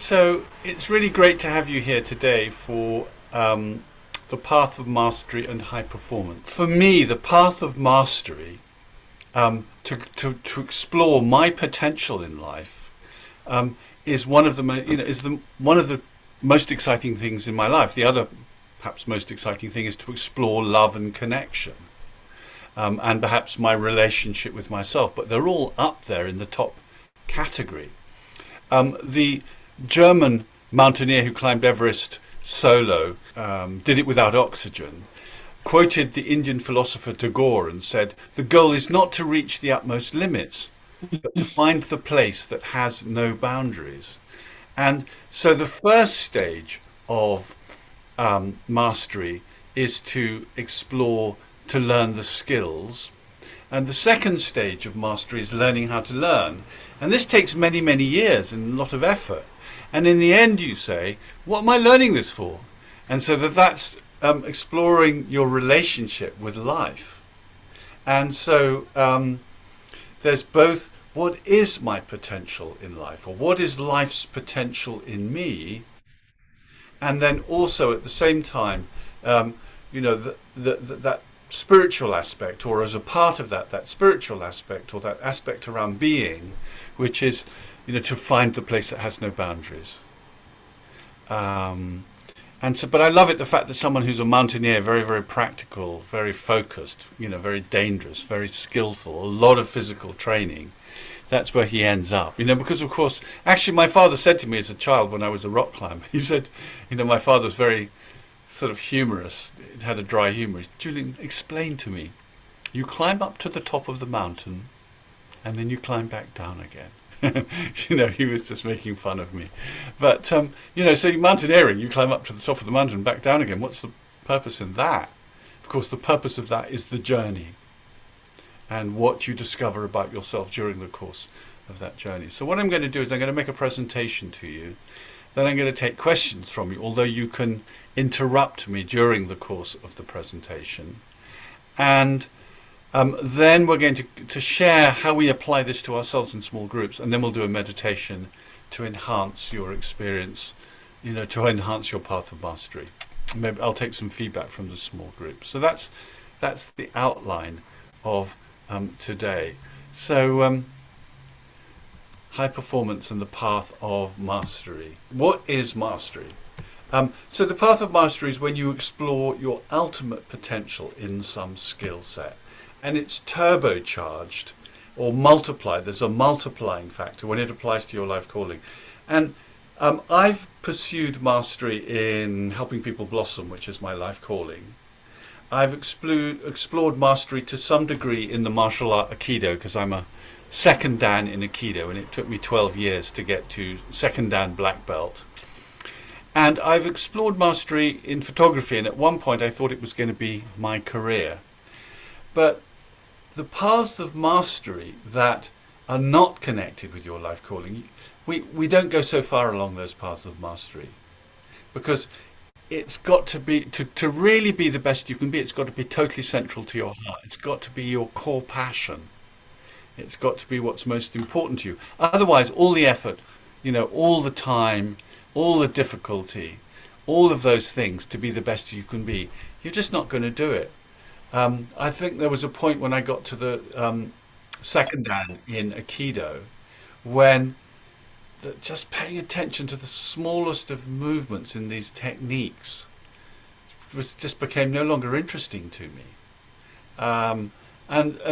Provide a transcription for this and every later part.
So it's really great to have you here today for the path of mastery and high performance. For me, the path of mastery, to explore my potential in life, is one of the one of the most exciting things in my life. The other, perhaps most exciting thing, is to explore love and connection, and perhaps my relationship with myself. But they're all up there in the top category. The German mountaineer who climbed Everest solo, did it without oxygen, quoted the Indian philosopher Tagore and said, "The goal is not to reach the utmost limits, but to find the place that has no boundaries." And so the first stage of mastery is to explore, to learn the skills. And the second stage of mastery is learning how to learn. And this takes many, many years and a lot of effort. And in the end, you say, what am I learning this for? And so that's exploring your relationship with life. And so there's both, what is my potential in life, or what is life's potential in me? And then also at the same time, that spiritual aspect, or as a part of that spiritual aspect, or that aspect around being, which is, to find the place that has no boundaries. But I love it, the fact that someone who's a mountaineer, very, very practical, very focused, very dangerous, very skillful, a lot of physical training, that's where he ends up. Because of course, actually my father said to me as a child when I was a rock climber, he said, my father was very sort of humorous, it had a dry humor. He said, "Julian, explain to me. You climb up to the top of the mountain and then you climb back down again." He was just making fun of me. But, so mountaineering, you climb up to the top of the mountain and back down again. What's the purpose in that? Of course, the purpose of that is the journey and what you discover about yourself during the course of that journey. So what I'm going to do is I'm going to make a presentation to you. Then I'm going to take questions from you, although you can interrupt me during the course of the presentation. And then we're going to share how we apply this to ourselves in small groups, and then we'll do a meditation to enhance your experience, to enhance your path of mastery. Maybe I'll take some feedback from the small group. So that's the outline of today. So high performance and the path of mastery. What is mastery? So the path of mastery is when you explore your ultimate potential in some skill set. And it's turbocharged or multiplied. There's a multiplying factor when it applies to your life calling. And I've pursued mastery in helping people blossom, which is my life calling. I've explored mastery to some degree in the martial art Aikido, because I'm a second Dan in Aikido, and it took me 12 years to get to second Dan black belt. And I've explored mastery in photography, and at one point I thought it was going to be my career. But the paths of mastery that are not connected with your life calling, we don't go so far along those paths of mastery, because it's got to be, to really be the best you can be, it's got to be totally central to your heart. It's got to be your core passion. It's got to be what's most important to you. Otherwise, all the effort, all the time, all the difficulty, all of those things to be the best you can be, you're just not going to do it. I think there was a point when I got to the second Dan in Aikido when just paying attention to the smallest of movements in these techniques just became no longer interesting to me.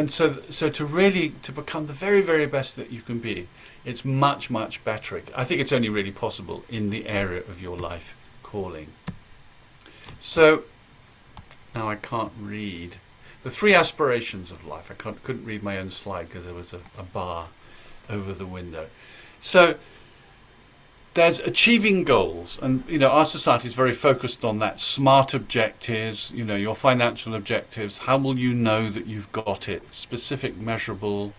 So to become the very, very best that you can be, it's much, much better. I think it's only really possible in the area of your life calling. So now I can't read the 3 aspirations of life. I couldn't read my own slide because there was a bar over the window. So there's achieving goals, and our society is very focused on that. Smart objectives, your financial objectives. How will you know that you've got it? Specific, measurable,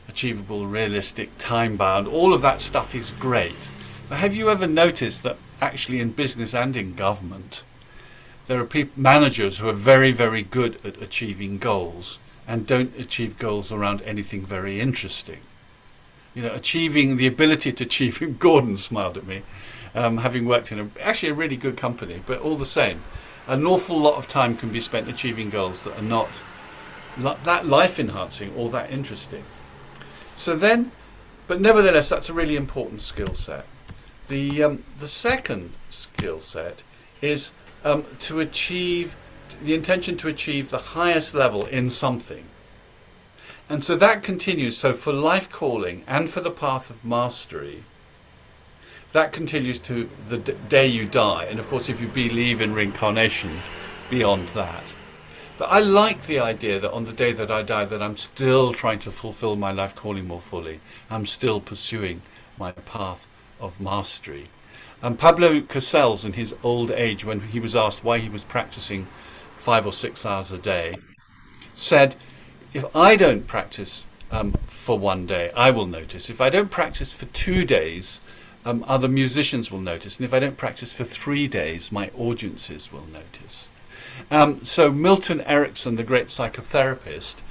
achievable, realistic, time bound. All of that stuff is great. But have you ever noticed that actually in business and in government, there are managers who are very, very good at achieving goals and don't achieve goals around anything very interesting? achieving the ability to achieve. Gordon smiled at me, having worked in actually a really good company, but all the same, an awful lot of time can be spent achieving goals that are not that life enhancing or that interesting. So then, but nevertheless, that's a really important skill set. The second skill set is to achieve the intention to achieve the highest level in something. And so that continues. So for life calling and for the path of mastery, that continues to the day you die. And of course, if you believe in reincarnation, beyond that. But I like the idea that on the day that I die, that I'm still trying to fulfill my life calling more fully. I'm still pursuing my path of mastery. And Pablo Casals, in his old age, when he was asked why he was practicing 5 or 6 hours a day, said, if I don't practice for one day, I will notice. If I don't practice for 2 days, other musicians will notice. And if I don't practice for 3 days, my audiences will notice. So Milton Erickson, the great psychotherapist,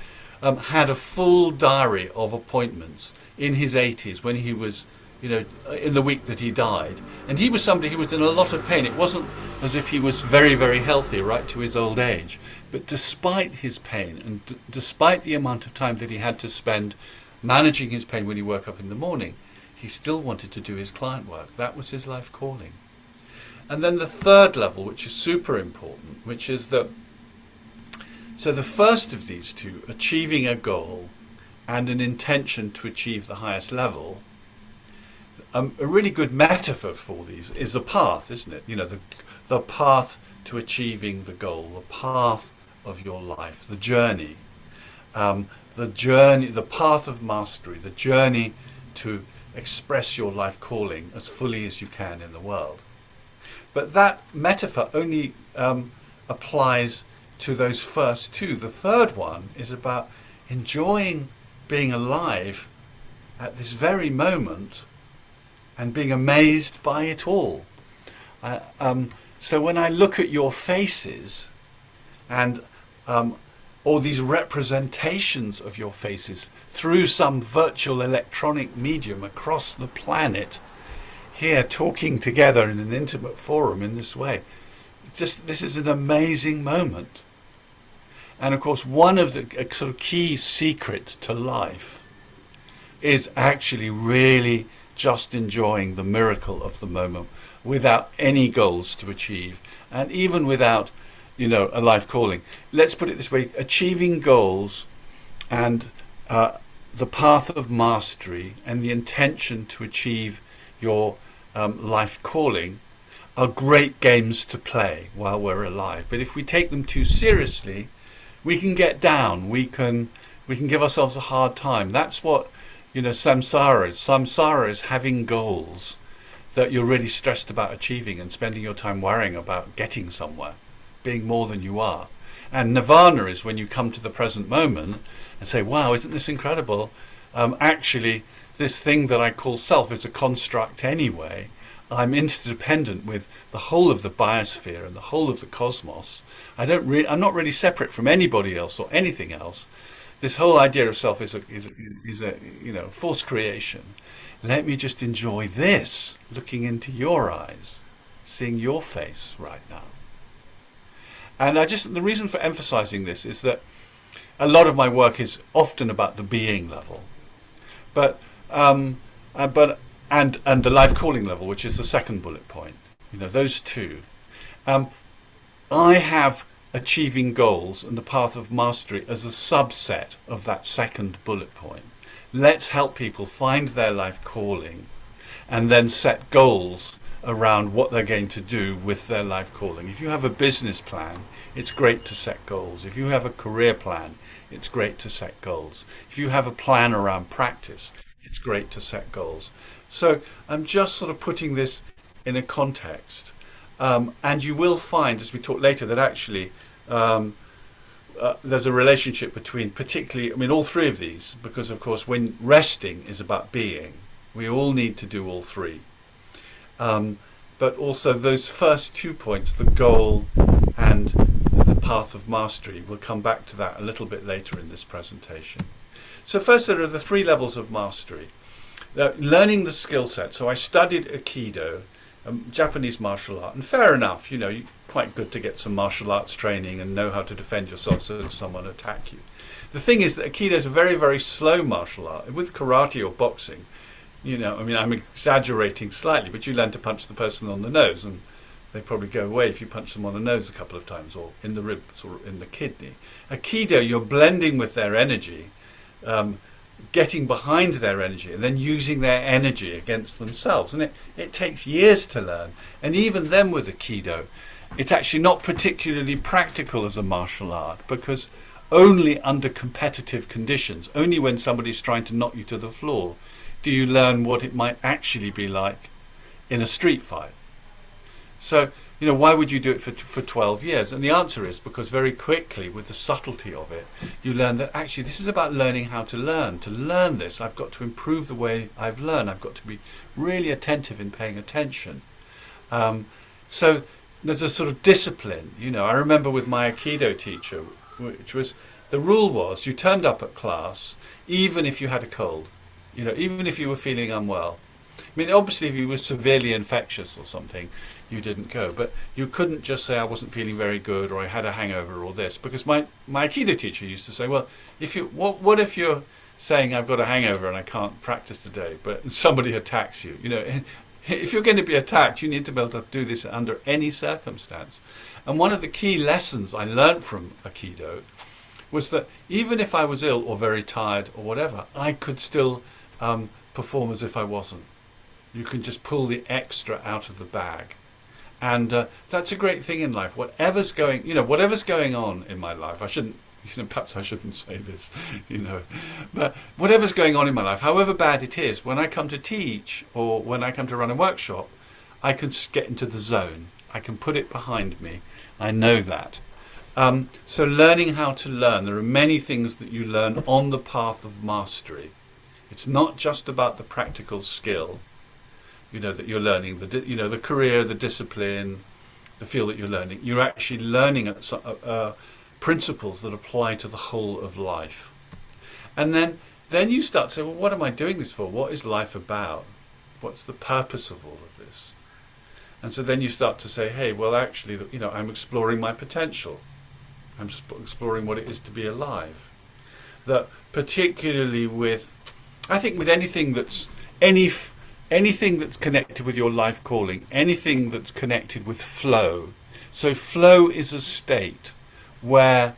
had a full diary of appointments in his 80s when he was, in the week that he died. And he was somebody who was in a lot of pain. It wasn't as if he was very, very healthy right to his old age. But despite his pain and despite the amount of time that he had to spend managing his pain when he woke up in the morning, he still wanted to do his client work. That was his life calling. And then the third level, which is super important, which is that, so the first of these two, achieving a goal and an intention to achieve the highest level, a really good metaphor for these is the path, isn't it? The path to achieving the goal, the path of your life, the journey, the path of mastery, the journey to express your life calling as fully as you can in the world. But that metaphor only applies to those first two. The third one is about enjoying being alive at this very moment and being amazed by it all. So when I look at your faces and all these representations of your faces through some virtual electronic medium across the planet, here talking together in an intimate forum in this way, this is an amazing moment. And of course, one of the sort of key secrets to life is actually really just enjoying the miracle of the moment without any goals to achieve, and even without, a life calling. Let's put it this way: achieving goals and the path of mastery and the intention to achieve your life calling are great games to play while we're alive. But if we take them too seriously, we can get down. We can give ourselves a hard time. That's what samsara is. Samsara is having goals that you're really stressed about achieving and spending your time worrying about getting somewhere, being more than you are. And nirvana is when you come to the present moment and say, wow, isn't this incredible? Actually, this thing that I call self is a construct anyway. I'm interdependent with the whole of the biosphere and the whole of the cosmos. I'm not really separate from anybody else or anything else. This whole idea of self is a false creation. Let me just enjoy this, looking into your eyes, seeing your face right now. And the reason for emphasizing this is that a lot of my work is often about the being level, but and the life calling level, which is the second bullet point. Those two. I have achieving goals and the path of mastery as a subset of that second bullet point. Let's help people find their life calling and then set goals around what they're going to do with their life calling. If you have a business plan, it's great to set goals. If you have a career plan, it's great to set goals. If you have a plan around practice, it's great to set goals. So I'm just sort of putting this in a context. And you will find, as we talk later, that actually there's a relationship between all three of these, because of course when resting is about being, we all need to do all three. But also those first 2 points, the goal and the path of mastery, we'll come back to that a little bit later in this presentation. So first, there are the 3 levels of mastery. learning the skill set. So I studied Aikido, Japanese martial art, and fair enough, you're quite good to get some martial arts training and know how to defend yourself so that someone attack you. The thing is that Aikido is a very, very slow martial art. With karate or boxing, I'm exaggerating slightly, but you learn to punch the person on the nose, and they probably go away if you punch them on the nose a couple of times, or in the ribs, or in the kidney. Aikido, you're blending with their energy, getting behind their energy, and then using their energy against themselves. And it takes years to learn. And even then with Aikido, it's actually not particularly practical as a martial art, because only under competitive conditions, only when somebody's trying to knock you to the floor, do you learn what it might actually be like in a street fight. So, why would you do it for 12 years? And the answer is because very quickly, with the subtlety of it, you learn that actually this is about learning how to learn. To learn this, I've got to improve the way I've learned. I've got to be really attentive in paying attention. So there's a sort of discipline. I remember with my Aikido teacher, which was, the rule was you turned up at class even if you had a cold, even if you were feeling unwell. Obviously if you were severely infectious or something, you didn't go, but you couldn't just say I wasn't feeling very good, or I had a hangover, or this, because my Aikido teacher used to say, well, what if you're saying I've got a hangover and I can't practice today, but somebody attacks you? If you're going to be attacked, you need to be able to do this under any circumstance. And one of the key lessons I learned from Aikido was that even if I was ill or very tired or whatever, I could still perform as if I wasn't. You can just pull the extra out of the bag. And that's a great thing in life. Whatever's going on in my life, perhaps I shouldn't say this, but whatever's going on in my life, however bad it is, when I come to teach or when I come to run a workshop, I can get into the zone. I can put it behind me. I know that. So learning how to learn, there are many things that you learn on the path of mastery. It's not just about the practical skill, that you're learning, the career, the discipline, the field that you're learning. You're actually learning principles that apply to the whole of life. And then you start to say, well, what am I doing this for? What is life about? What's the purpose of all of this? And so then you start to say, hey, well, actually, I'm exploring my potential. I'm exploring what it is to be alive. That particularly with anything that's anything that's connected with your life calling, anything that's connected with flow. So flow is a state where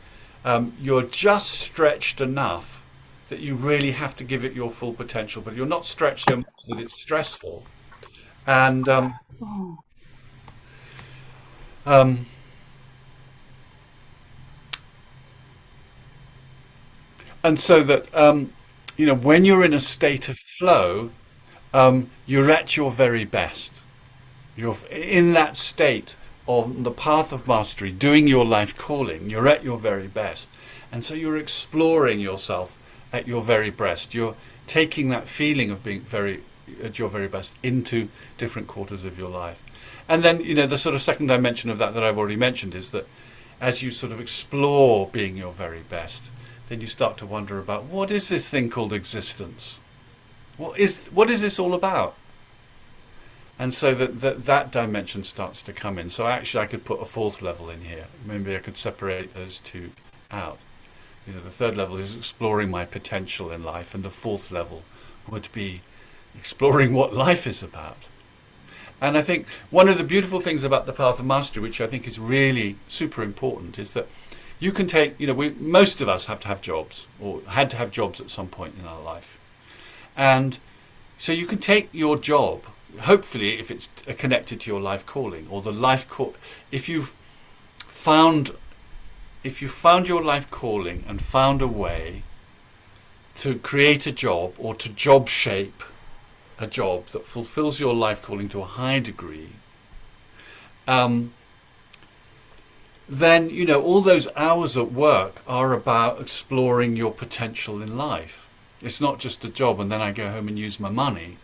you're just stretched enough that you really have to give it your full potential, but you're not stretched so much that it's stressful. And and so that when you're in a state of flow, you're at your very best. You're in that state on the path of mastery, doing your life calling. You're at your very best. And so you're exploring yourself at your very best. You're taking that feeling of being at your very best into different quarters of your life. And then, the sort of second dimension of that I've already mentioned is that as you sort of explore being your very best, then you start to wonder about, what is this thing called existence? What is this all about? And so that dimension starts to come in. So actually I could put a fourth level in here. Maybe I could separate those two out. The third level is exploring my potential in life, and the fourth level would be exploring what life is about. And I think one of the beautiful things about the path of mastery, which I think is really super important, is that you can take, most of us have to have jobs, or had to have jobs at some point in our life. And so you can take your job, hopefully if it's connected to your life calling, or the life call, if you've found your life calling and found a way to create a job, or to job shape a job that fulfills your life calling to a high degree, then all those hours at work are about exploring your potential in life. It's not just a job and then I go home and use my money.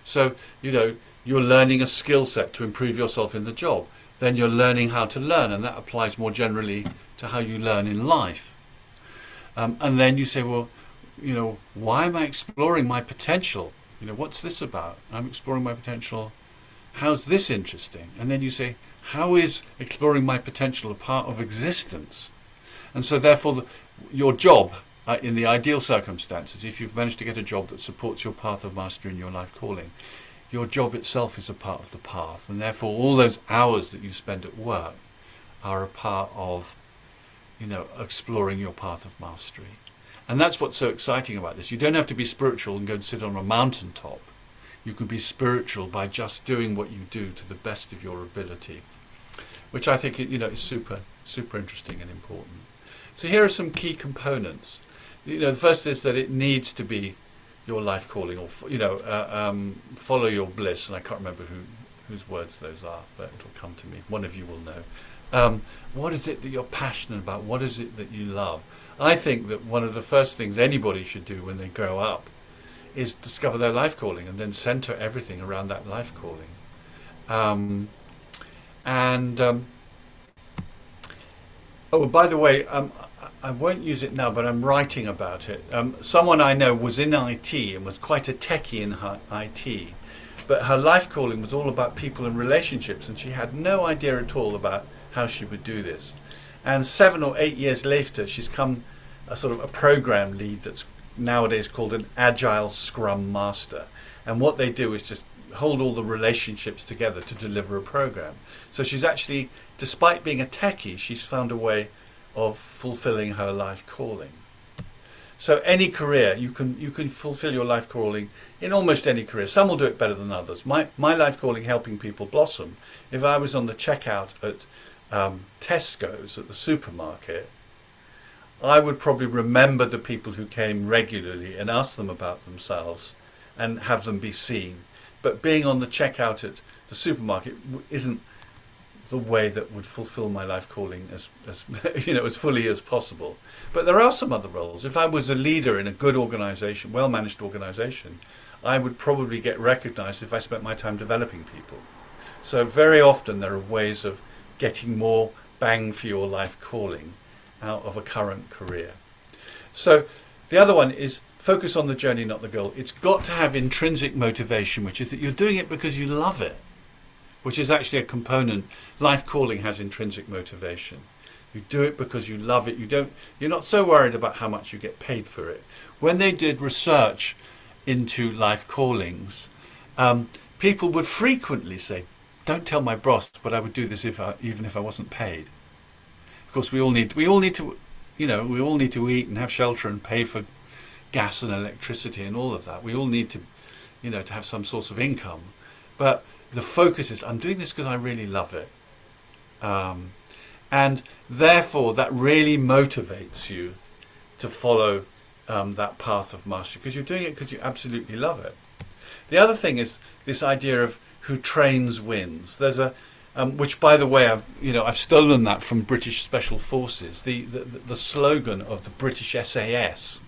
So you're learning a skill set to improve yourself in the job. Then you're learning how to learn, and that applies more generally to how you learn in life. And then you say, well, why am I exploring my potential? What's this about? I'm exploring my potential. How's this interesting? And then you say, how is exploring my potential a part of existence? And so therefore your job, in the ideal circumstances, if you've managed to get a job that supports your path of mastery and your life calling, your job itself is a part of the path, and therefore all those hours that you spend at work are a part of, exploring your path of mastery. And that's what's so exciting about this. You don't have to be spiritual and go and sit on a mountaintop. You can be spiritual by just doing what you do to the best of your ability, which I think, is super, super interesting and important. So here are some key components. The first is that it needs to be your life calling, or follow your bliss. And I can't remember whose words those are, but it'll come to me. One of you will know. What is it that you're passionate about? What is it that you love? I think that one of the first things anybody should do when they grow up is discover their life calling and then center everything around that life calling. Oh, by the way, I won't use it now, but I'm writing about it. Someone I know was in IT and was quite a techie in her IT, but her life calling was all about people and relationships, and she had no idea at all about how she would do this. And 7 or 8 years later, she's come a sort of a program lead that's nowadays called an agile scrum master. And what they do is just hold all the relationships together to deliver a program. So she's actually, despite being a techie, she's found a way of fulfilling her life calling. So any career, you can fulfill your life calling in almost any career. Some will do it better than others. My life calling, helping people blossom. If I was on the checkout at Tesco's at the supermarket, I would probably remember the people who came regularly and ask them about themselves and have them be seen. But being on the checkout at the supermarket isn't the way that would fulfill my life calling as as fully as possible. But there are some other roles. If I was a leader in a good organization, well-managed organization, I would probably get recognized if I spent my time developing people. So very often there are ways of getting more bang for your life calling out of a current career. So the other one is focus on the journey, not the goal. It's got to have intrinsic motivation, which is that you're doing it because you love it, which is actually a component. Life calling has intrinsic motivation. You do it because you love it. You're not so worried about how much you get paid for it. When they did research into life callings, people would frequently say, don't tell my boss, but I would do this even if I wasn't paid. Of course, we all need to eat and have shelter and pay for gas and electricity and all of that. We all need to, to have some source of income. But the focus is, I'm doing this because I really love it. And therefore, that really motivates you to follow that path of mastery, because you're doing it because you absolutely love it. The other thing is this idea of who trains wins. There's a which, by the way, I've stolen that from British Special Forces. The slogan of the British SAS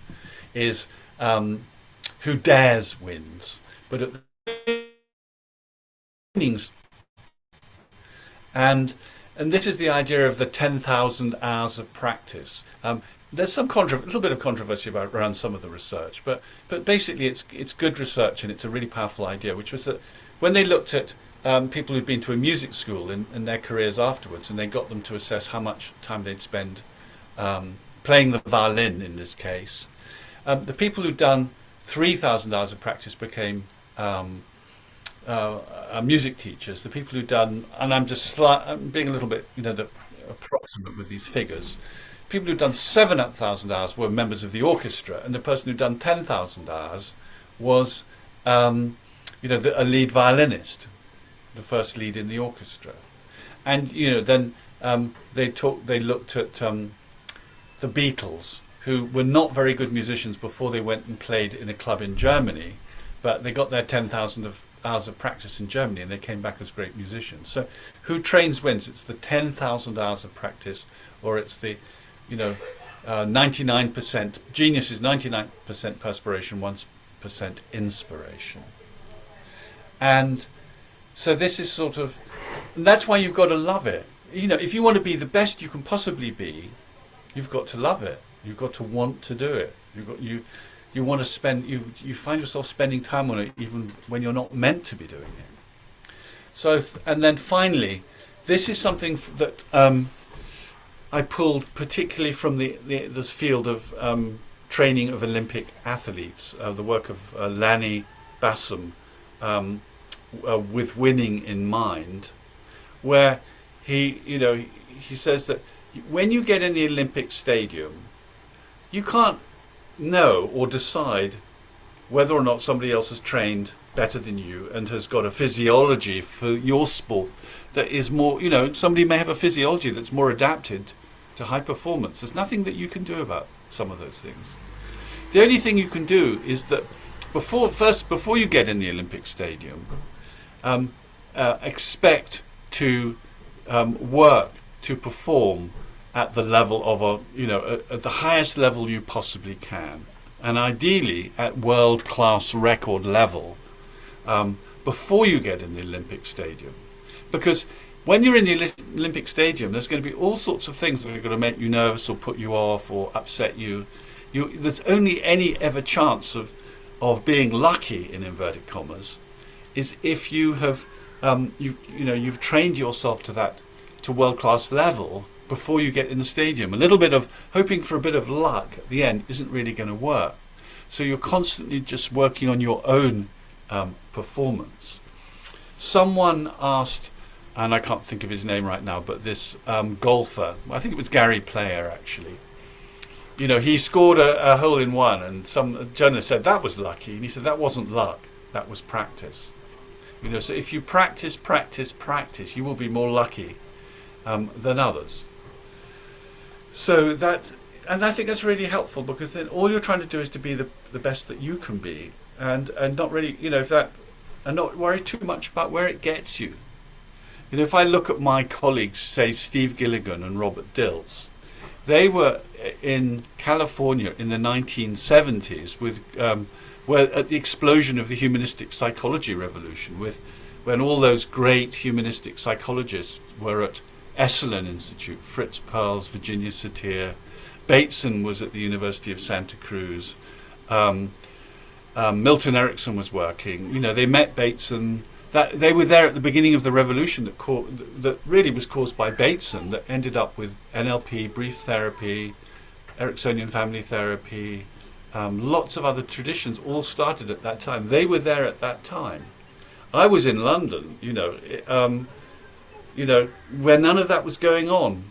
is "Who dares wins." But at the beginnings, and this is the idea of the 10,000 hours of practice. There's some a little bit of controversy around some of the research, but basically it's good research, and it's a really powerful idea, which was that when they looked at people who'd been to a music school in their careers afterwards, and they got them to assess how much time they'd spend playing the violin in this case, the people who'd done 3,000 hours of practice became music teachers. The people who'd done, and I'm being a little bit approximate with these figures, people who'd done 7,000 hours were members of the orchestra, and the person who'd done 10,000 hours was a lead violinist, the first lead in the orchestra. And then they looked at the Beatles, who were not very good musicians before they went and played in a club in Germany, but they got their 10,000 hours of practice in Germany, and they came back as great musicians. So who trains wins. It's the 10,000 hours of practice, or it's the 99%. Genius is 99% perspiration, 1% inspiration. And so this is and that's why you've got to love it. If you want to be the best you can possibly be, you've got to love it. You've got to want to do it. you want to spend, you find yourself spending time on it even when you're not meant to be doing it. So, and then finally, this is something that I pulled particularly from this field of training of Olympic athletes, the work of Lanny Bassam, with winning in mind, where he says that when you get in the Olympic stadium, you can't know or decide whether or not somebody else has trained better than you and has got a physiology for your sport that is more, somebody may have a physiology that's more adapted to high performance. There's nothing that you can do about some of those things. The only thing you can do is that before you get in the Olympic stadium, expect to work to perform at the level of at the highest level you possibly can, and ideally at world-class record level before you get in the Olympic stadium. Because when you're in the Olympic stadium, there's going to be all sorts of things that are going to make you nervous or put you off or upset you. There's only any ever chance of being lucky, in inverted commas, is if you have you've trained yourself to world-class level before you get in the stadium. A little bit of hoping for a bit of luck at the end isn't really going to work. So you're constantly just working on your own performance. Someone asked, and I can't think of his name right now, but this golfer, I think it was Gary Player actually, he scored a hole-in-one, and some journalist said that was lucky, and he said that wasn't luck, that was practice. So if you practice, you will be more lucky than others. So and I think that's really helpful, because then all you're trying to do is to be the best that you can be, and not really, and not worry too much about where it gets you. If I look at my colleagues, say Steve Gilligan and Robert Dills, they were in California in the 1970s with where at the explosion of the humanistic psychology revolution, when all those great humanistic psychologists were at Esalen Institute, Fritz Perls, Virginia Satir, Bateson was at the University of Santa Cruz, Milton Erickson was working. They met Bateson. That they were there at the beginning of the revolution that really was caused by Bateson, that ended up with NLP, brief therapy, Ericksonian family therapy, lots of other traditions all started at that time. They were there at that time. I was in London, where none of that was going on.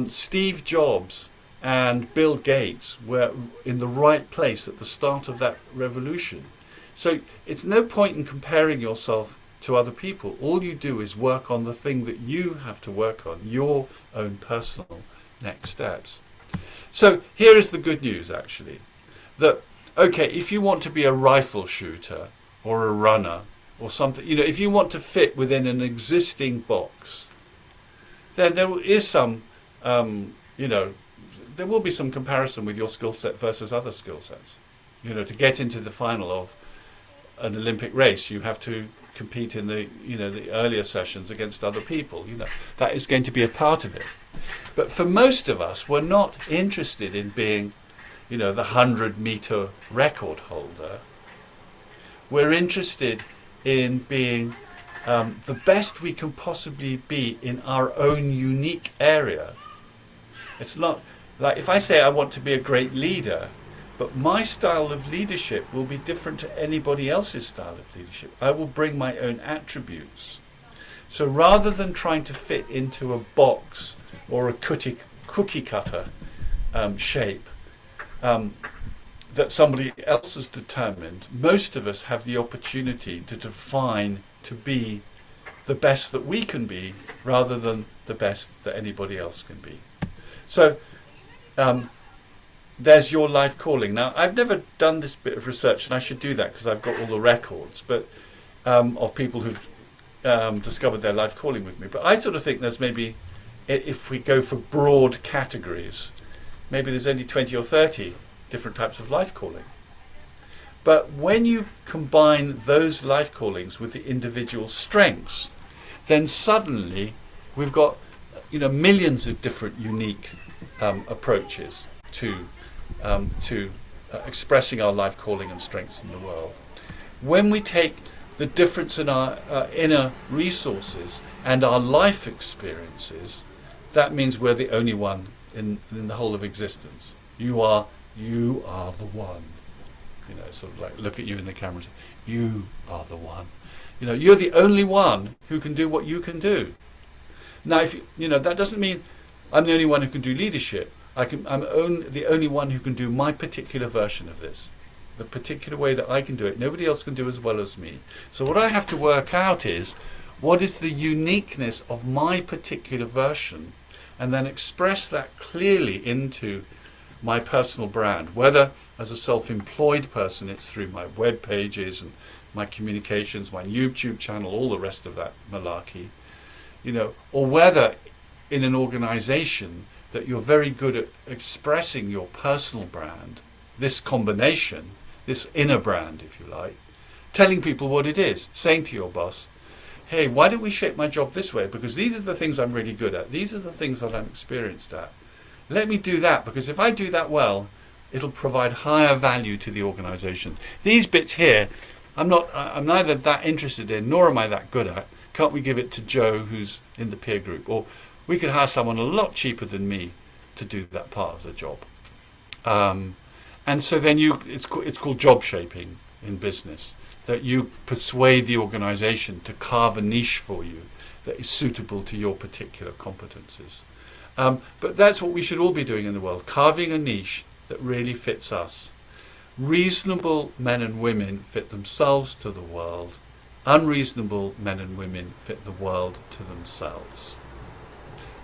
Steve Jobs and Bill Gates were in the right place at the start of that revolution. So it's no point in comparing yourself to other people. All you do is work on the thing that you have to work on, your own personal next steps. So here is the good news, actually, that, okay, if you want to be a rifle shooter or a runner or something, if you want to fit within an existing box, then there is some, there will be some comparison with your skill set versus other skill sets. To get into the final of an Olympic race, you have to compete in the earlier sessions against other people. That is going to be a part of it. But for most of us, we're not interested in being, the 100-meter record holder. We're interested in being the best we can possibly be in our own unique area. It's not like if I say I want to be a great leader, but my style of leadership will be different to anybody else's style of leadership. I will bring my own attributes. So rather than trying to fit into a box or a cookie cutter shape that somebody else has determined, most of us have the opportunity to define, to be the best that we can be rather than the best that anybody else can be. So there's your life calling. Now, I've never done this bit of research, and I should do that because I've got all the records, but of people who've discovered their life calling with me. But I sort of think there's maybe, if we go for broad categories, maybe there's only 20 or 30 different types of life calling. But when you combine those life callings with the individual strengths, then suddenly we've got millions of different unique approaches to expressing our life calling and strengths in the world. When we take the difference in our inner resources and our life experiences, that means we're the only one in the whole of existence. You are the one. Sort of like look at you in the camera and say, you are the one. You're the only one who can do what you can do. Now, if that doesn't mean I'm the only one who can do leadership. I'm the only one who can do my particular version of this, the particular way that I can do it. Nobody else can do as well as me. So what I have to work out is, what is the uniqueness of my particular version, and then express that clearly into my personal brand. Whether as a self-employed person, it's through my web pages and my communications, my YouTube channel, all the rest of that malarkey, or whether in an organization that you're very good at expressing your personal brand, this combination, this inner brand, if you like, telling people what it is, saying to your boss, hey, why don't we shape my job this way? Because these are the things I'm really good at. These are the things that I'm experienced at. Let me do that, because if I do that well, it'll provide higher value to the organization. These bits here, I'm neither that interested in, nor am I that good at. Can't we give it to Joe, who's in the peer group? Or we could hire someone a lot cheaper than me to do that part of the job. And so then it's called job shaping in business, that you persuade the organization to carve a niche for you that is suitable to your particular competencies. But that's what we should all be doing in the world, carving a niche that really fits us. Reasonable men and women fit themselves to the world. Unreasonable men and women fit the world to themselves.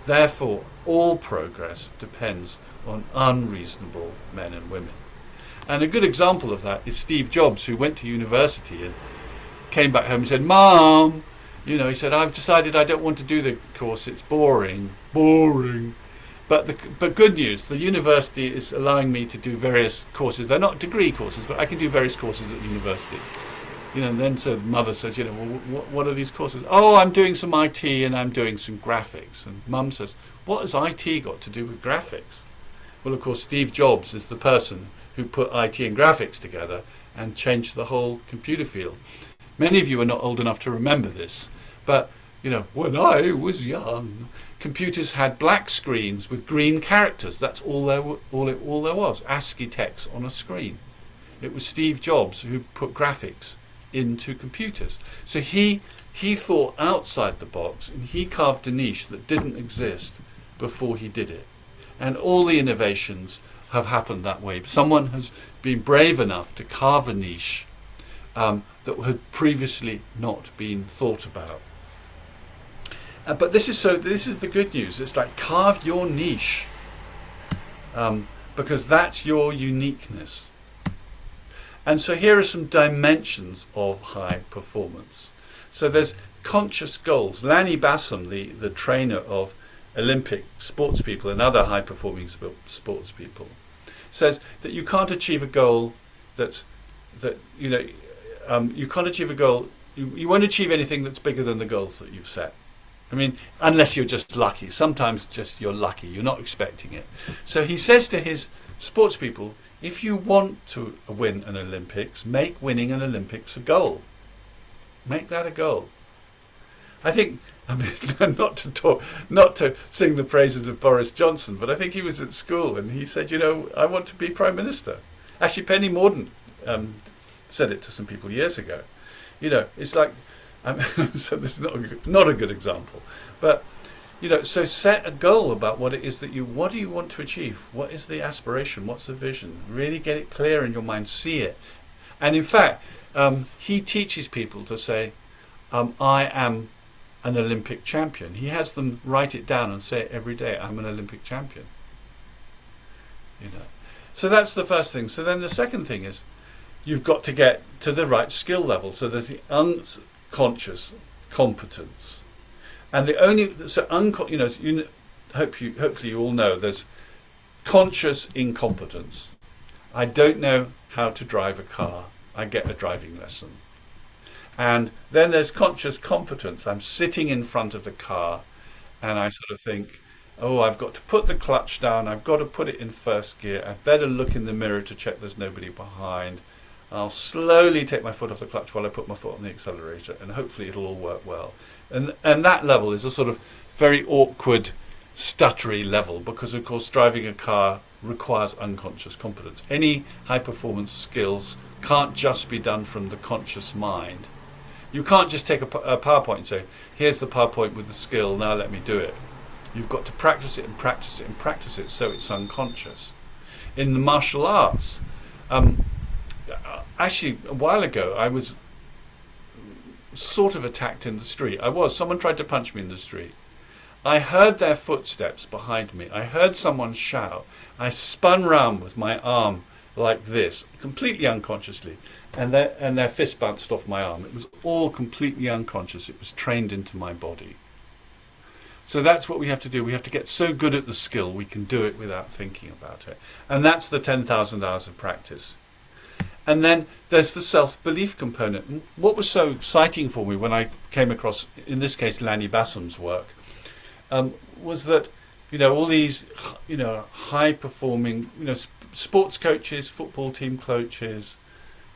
Therefore, all progress depends on unreasonable men and women. And a good example of that is Steve Jobs, who went to university and came back home and said, Mom, he said, I've decided I don't want to do the course, it's boring. But good news, the university is allowing me to do various courses. They're not degree courses, but I can do various courses at the university. And then so mother says, well, what are these courses? Oh, I'm doing some IT and I'm doing some graphics. And mum says, what has IT got to do with graphics? Well, of course, Steve Jobs is the person who put IT and graphics together and changed the whole computer field. Many of you are not old enough to remember this, but when I was young, computers had black screens with green characters. That's all there was. ASCII text on a screen. It was Steve Jobs who put graphics into computers. So he thought outside the box, and he carved a niche that didn't exist before he did it. And all the innovations have happened that way. Someone has been brave enough to carve a niche that had previously not been thought about. But this is the good news. It's like, carve your niche, because that's your uniqueness. And so here are some dimensions of high performance. So there's conscious goals. Lanny Bassam, the trainer of Olympic sports people and other high performing sports people, says that you can't achieve a goal you can't achieve a goal, you won't achieve anything that's bigger than the goals that you've set. I mean, unless you're just lucky. Sometimes just you're lucky, you're not expecting it. So he says to his sports people, if you want to win an Olympics, make winning an Olympics a goal. Make that a goal. I think, not to sing the praises of Boris Johnson, but I think he was at school and he said, I want to be Prime Minister. Actually, Penny Mordaunt said it to some people years ago. It's like, so this is not a good example, but so set a goal about what it is what do you want to achieve? What is the aspiration? What's the vision? Really get it clear in your mind, see it. And in fact, he teaches people to say, I am an Olympic champion. He has them write it down and say it every day, I'm an Olympic champion. So that's the first thing. So then the second thing is, you've got to get to the right skill level. So there's the unconscious competence. And hopefully you all know there's conscious incompetence. I don't know how to drive a car. I get a driving lesson. And then there's conscious competence. I'm sitting in front of the car and I sort of think, Oh, I've got to put the clutch down. I've got to put it in first gear. I better look in the mirror to check there's nobody behind. I'll slowly take my foot off the clutch while I put my foot on the accelerator, and hopefully it'll all work well. And that level is a sort of very awkward, stuttery level, because of course driving a car requires unconscious competence. Any high performance skills can't just be done from the conscious mind. You can't just take a PowerPoint and say, here's the PowerPoint with the skill, now let me do it. You've got to practice it and practice it and practice it so it's unconscious. In the martial arts, actually a while ago I was sort of attacked in the street. Someone tried to punch me in the street. I heard their footsteps behind me. I heard someone shout. I spun round with my arm like this, completely unconsciously, and their fist bounced off my arm. It was all completely unconscious. It was trained into my body. So that's what we have to do. We have to get so good at the skill we can do it without thinking about it. And that's the 10,000 hours of practice. And then there's the self-belief component. And what was so exciting for me when I came across, in this case, Lanny Bassam's work, was that, all these, high-performing, sports coaches, football team coaches,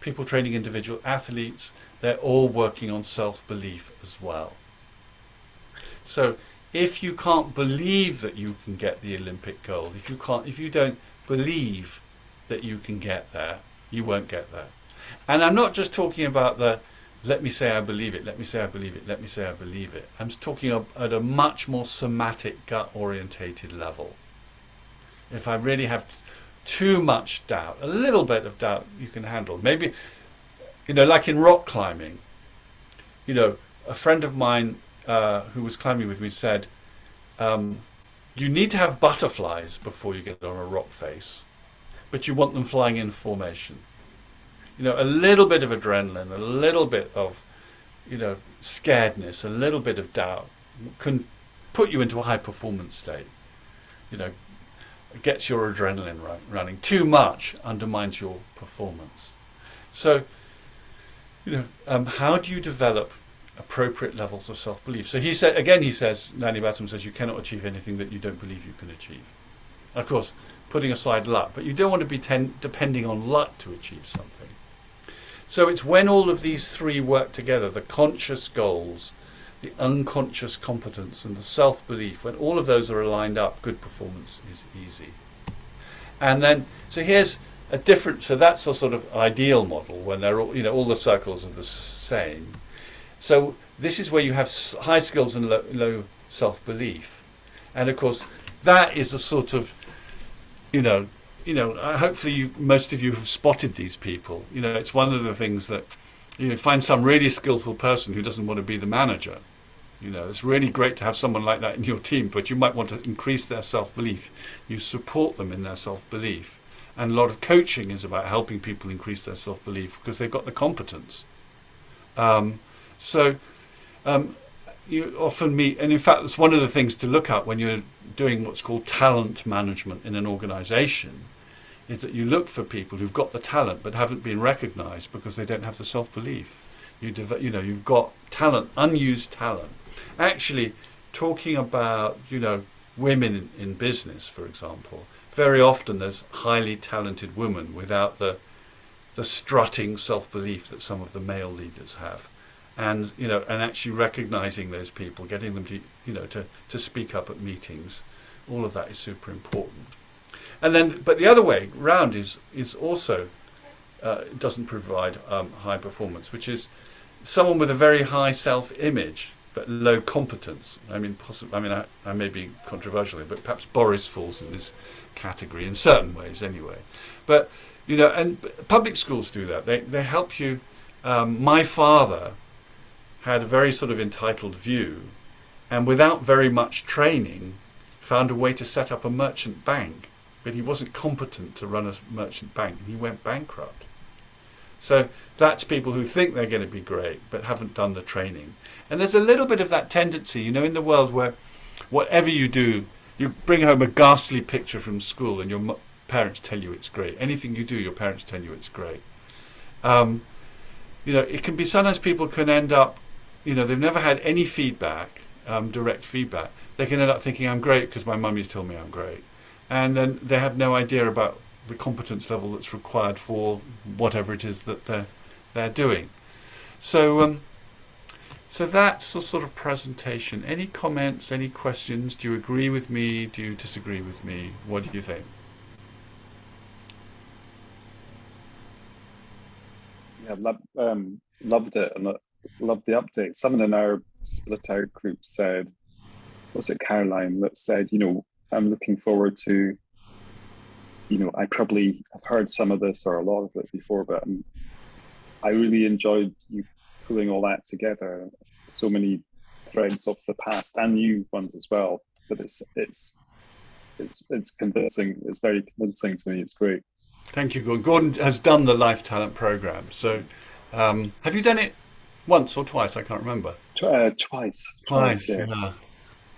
people training individual athletes, they're all working on self-belief as well. So if you can't believe that you can get the Olympic gold, if you don't believe that you can get there, you won't get there. And I'm not just talking about the let me say I believe it, let me say I believe it, let me say I believe it. I'm talking at a much more somatic, gut-orientated level. If I really have too much doubt, a little bit of doubt you can handle. Maybe, like in rock climbing, a friend of mine who was climbing with me said, you need to have butterflies before you get on a rock face, but you want them flying in formation. A little bit of adrenaline, a little bit of, scaredness, a little bit of doubt can put you into a high performance state. It gets your adrenaline running. Too much undermines your performance. So, how do you develop appropriate levels of self-belief? So he says, Lanny Bassam says, you cannot achieve anything that you don't believe you can achieve. Of course, putting aside luck, but you don't want to be depending on luck to achieve something. So it's when all of these three work together, the conscious goals, the unconscious competence, and the self-belief, when all of those are aligned up, good performance is easy. And then, so here's a different, so that's a sort of ideal model when they're all, all the circles are the same. So this is where you have high skills and low self-belief. And of course, that is a sort of, hopefully most of you have spotted these people. It's one of the things that, find some really skillful person who doesn't want to be the manager. It's really great to have someone like that in your team, but you might want to increase their self-belief. You support them in their self-belief. And a lot of coaching is about helping people increase their self-belief because they've got the competence. You often meet, and in fact, it's one of the things to look at when you're doing what's called talent management in an organization, is that you look for people who've got the talent but haven't been recognized because they don't have the self-belief. You've got talent, unused talent. Actually, talking about, women in business, for example, very often there's highly talented women without the strutting self-belief that some of the male leaders have. And actually recognizing those people, getting them to speak up at meetings, all of that is super important. And then, but the other way round is also doesn't provide high performance, which is someone with a very high self-image but low competence. I may be controversial here, but perhaps Boris falls in this category in certain ways anyway. But and public schools do that. They help you. My father had a very sort of entitled view, and without very much training, found a way to set up a merchant bank, but he wasn't competent to run a merchant bank, and he went bankrupt. So that's people who think they're going to be great, but haven't done the training. And there's a little bit of that tendency, in the world where whatever you do, you bring home a ghastly picture from school and your parents tell you it's great. Anything you do, your parents tell you it's great. It can be, sometimes people can end up, they've never had any feedback, direct feedback, they can end up thinking I'm great because my mummy's told me I'm great, and then they have no idea about the competence level that's required for whatever it is that they're doing. So so that's the sort of presentation. Any comments? Any questions? Do you agree with me? Do you disagree with me? What do you think? Yeah, loved it and loved the update. Someone in our split out group said, was it Caroline that said, I'm looking forward to, I probably have heard some of this or a lot of it before, but I really enjoyed you pulling all that together. So many threads of the past and new ones as well. But it's convincing. It's very convincing to me. It's great. Thank you, Gordon. Gordon has done the Life Talent program. So, have you done it once or twice? I can't remember. Twice, Twice, yeah. yeah.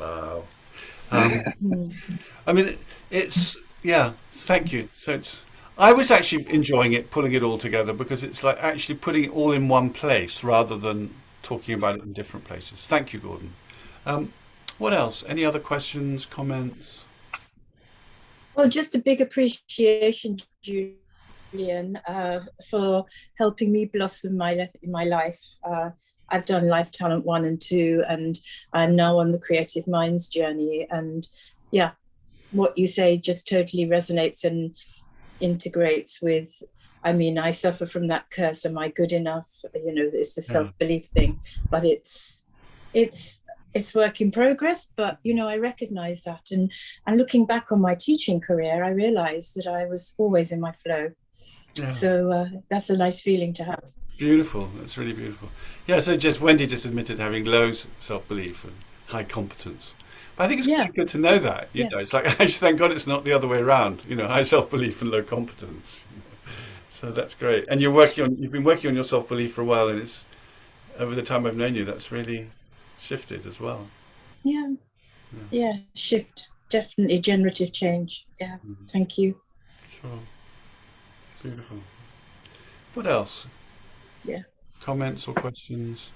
Wow. Um, I mean, it's yeah. Thank you. So it's. I was actually enjoying it, pulling it all together because it's like actually putting it all in one place rather than talking about it in different places. Thank you, Gordon. Um, what else? Any other questions, comments? Well, just a big appreciation, Julian, for helping me blossom in my life. I've done Life Talent 1 and 2, and I'm now on the Creative Minds journey. And yeah, what you say just totally resonates and integrates with, I mean, I suffer from that curse, am I good enough? It's the Yeah. self-belief thing, but it's it's work in progress, but I recognize that. And looking back on my teaching career, I realized that I was always in my flow. Yeah. So that's a nice feeling to have. Beautiful. That's really beautiful. Yeah. So just Wendy just admitted having low self-belief and high competence. But I think it's Yeah, quite good to know that. yeah, It's like actually, thank God it's not the other way around. High self-belief and low competence. So that's great. And you've been working on your self-belief for a while, and it's over the time I've known you, that's really shifted as well. yeah, Yeah. yeah. Shift, definitely generative change. Yeah, Mhm. thank you. Sure. Beautiful. What else? Yeah. Comments or questions?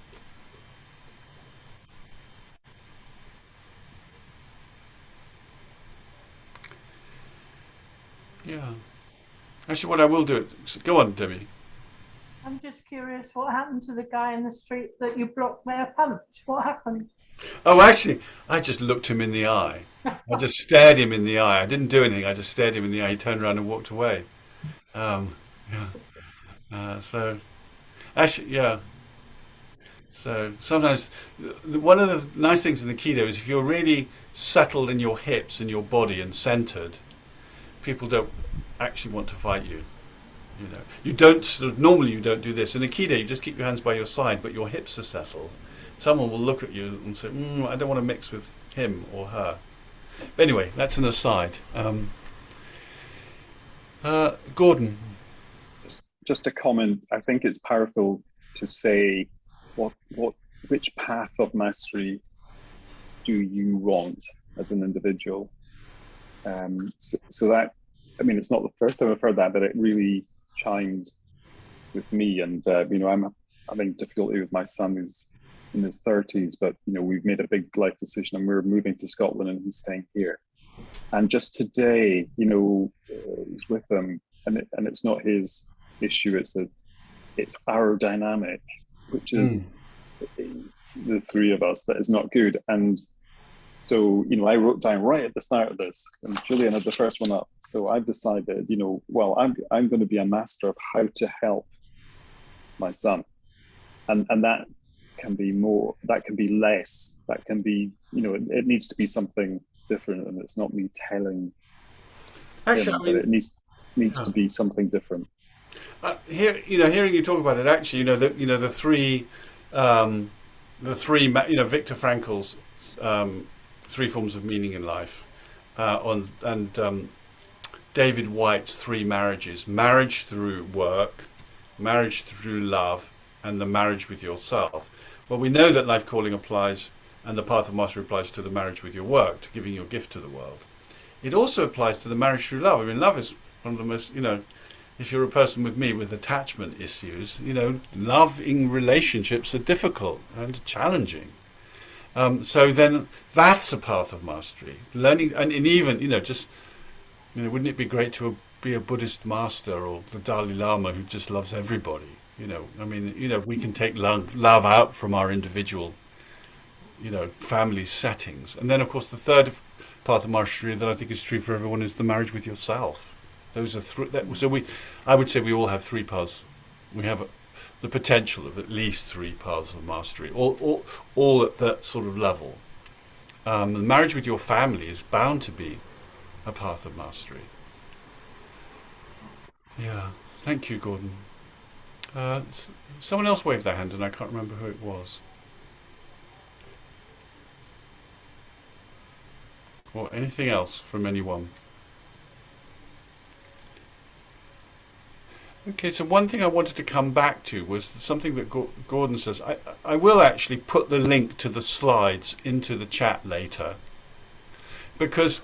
Yeah. Actually, what I will do, go on, Debbie. I'm just curious what happened to the guy in the street that you blocked their punch? What happened? Oh, actually, I just looked him in the eye. I just stared him in the eye. I didn't do anything. I just stared him in the eye. He turned around and walked away. Um, yeah. So, actually, yeah. So sometimes one of the nice things in the Aikido is if you're really settled in your hips and your body and centered, people don't actually want to fight you. You don't normally you don't do this in Aikido. You just keep your hands by your side, but your hips are settled. Someone will look at you and say, "I don't want to mix with him or her." But anyway, that's an aside. Gordon. Just a comment. I think it's powerful to say what which path of mastery do you want as an individual. So that, I mean, it's not the first time I've heard that, but it really chimed with me. And I'm having difficulty with my son who's in his 30s, but we've made a big life decision and we're moving to Scotland and he's staying here. And just today, he's with them, and it's not his issue. It's our dynamic, which is the three of us, that is not good. And so, I wrote down right at the start of this, and Julian had the first one up. So I've decided, well, I'm going to be a master of how to help my son, and that can be more, that can be less, that can be, it needs to be something different, and it's not me telling Actually, him, I but mean, it needs yeah. to be something different. Hearing you talk about it, actually, the three, Viktor Frankl's three forms of meaning in life, and David White's three marriages: marriage through work, marriage through love, and the marriage with yourself. Well, we know that life calling applies, and the path of mastery applies to the marriage with your work, to giving your gift to the world. It also applies to the marriage through love. I mean, love is one of the most, if you're a person with me with attachment issues, loving relationships are difficult and challenging. So then that's a path of mastery. Learning, and even, just, wouldn't it be great to be a Buddhist master or the Dalai Lama who just loves everybody? We can take love out from our individual, family settings. And then, of course, the third path of mastery that I think is true for everyone is the marriage with yourself. Those are I would say we all have three paths. We have the potential of at least three paths of mastery, all at that sort of level. The marriage with your family is bound to be a path of mastery. Yeah, thank you, Gordon. Someone else waved their hand, and I can't remember who it was. Or anything else from anyone? Okay, so one thing I wanted to come back to was something that Gordon says. I will actually put the link to the slides into the chat later, because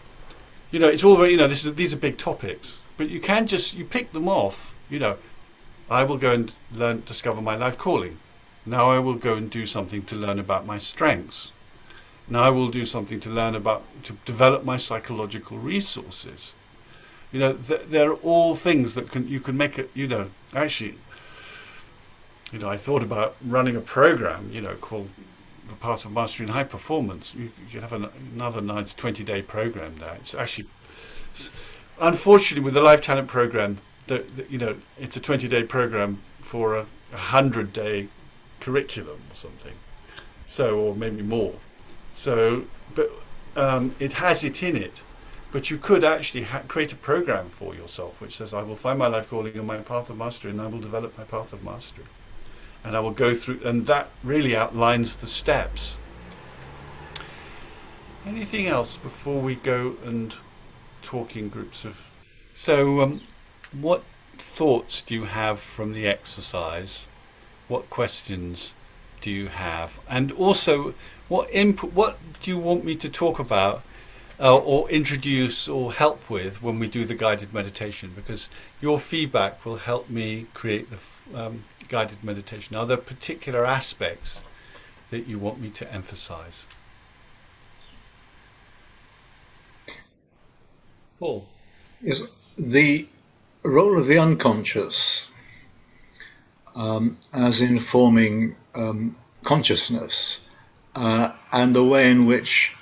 it's all very, these are big topics, but you pick them off. I will go and discover my life calling. Now I will go and do something to learn about my strengths. Now I will do something to develop my psychological resources. They're all things that you can make it, actually, I thought about running a program, called The Path of Mastery and High Performance. You could have another nice 20-day program there. It's actually, unfortunately, with the Life Talent program, it's a 20-day program for a 100-day curriculum or something. So, or maybe more. So, but it has it in it. But you could actually create a program for yourself which says, I will find my life calling on my path of mastery, and I will develop my path of mastery. And I will go through, and that really outlines the steps. Anything else before we go and talk in groups of... So, what thoughts do you have from the exercise? What questions do you have? And also, what do you want me to talk about or introduce or help with when we do the guided meditation? Because your feedback will help me create the guided meditation. Are there particular aspects that you want me to emphasize? Paul? Yes, the role of the unconscious as informing consciousness and the way in which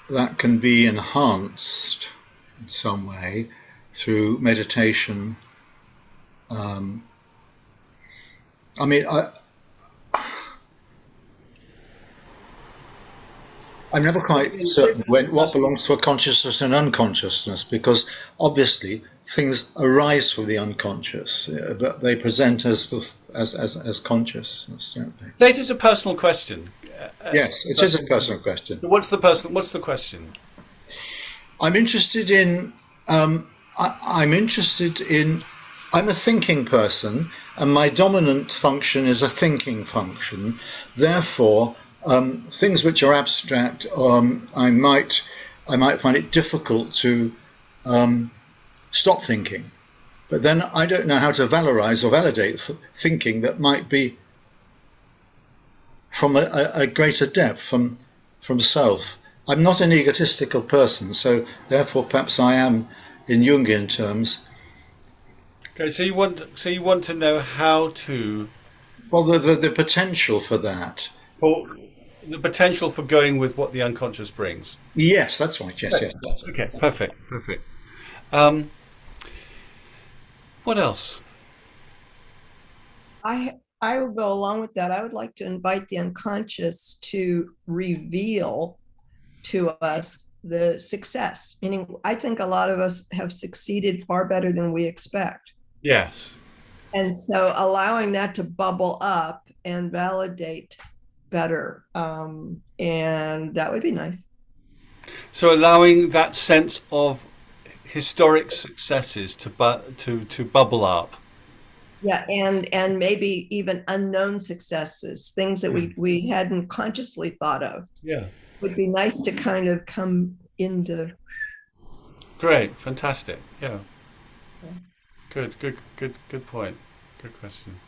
that can be enhanced in some way through meditation. I'm never quite certain what belongs to a consciousness and unconsciousness, because obviously things arise from the unconscious, but they present as consciousness, don't they? That is a personal question. Yes, it is a personal question. What's the question? I'm interested in. I'm a thinking person, and my dominant function is a thinking function. Therefore, things which are abstract, I might find it difficult to stop thinking. But then I don't know how to valorize or validate thinking that might be from a greater depth, from self. I'm not an egotistical person, so therefore perhaps I am, in Jungian terms. Okay, so you want to know how to... Well, the potential for that. For the potential for going with what the unconscious brings. Yes, that's right. Yes, okay. Yes. That's it. Okay, perfect. What else? I will go along with that. I would like to invite the unconscious to reveal to us the success. Meaning, I think a lot of us have succeeded far better than we expect. Yes. And so allowing that to bubble up and validate better. And that would be nice. So allowing that sense of historic successes to bubble up. Yeah, and maybe even unknown successes, things that we hadn't consciously thought of. Yeah. Would be nice to kind of come into. Great, fantastic. Yeah. Good point. Good question.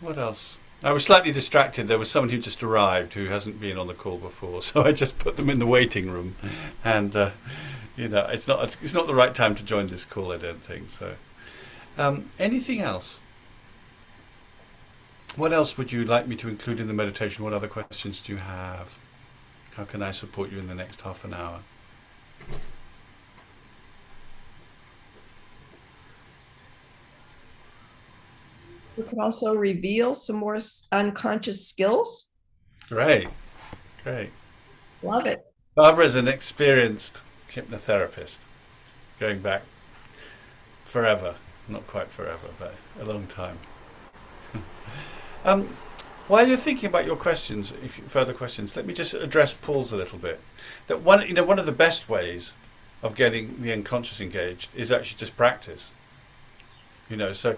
What else? I was slightly distracted. There was someone who just arrived who hasn't been on the call before, so I just put them in the waiting room, and it's not the right time to join this call, I don't think. So, anything else? What else would you like me to include in the meditation? What other questions do you have? How can I support you in the next half an hour? We could also reveal some more unconscious skills. Great. Love it. Barbara's an experienced hypnotherapist, going back forever. Not quite forever, but a long time. While you're thinking about your questions, further questions, let me just address Paul's a little bit. That one of the best ways of getting the unconscious engaged is actually just practice. So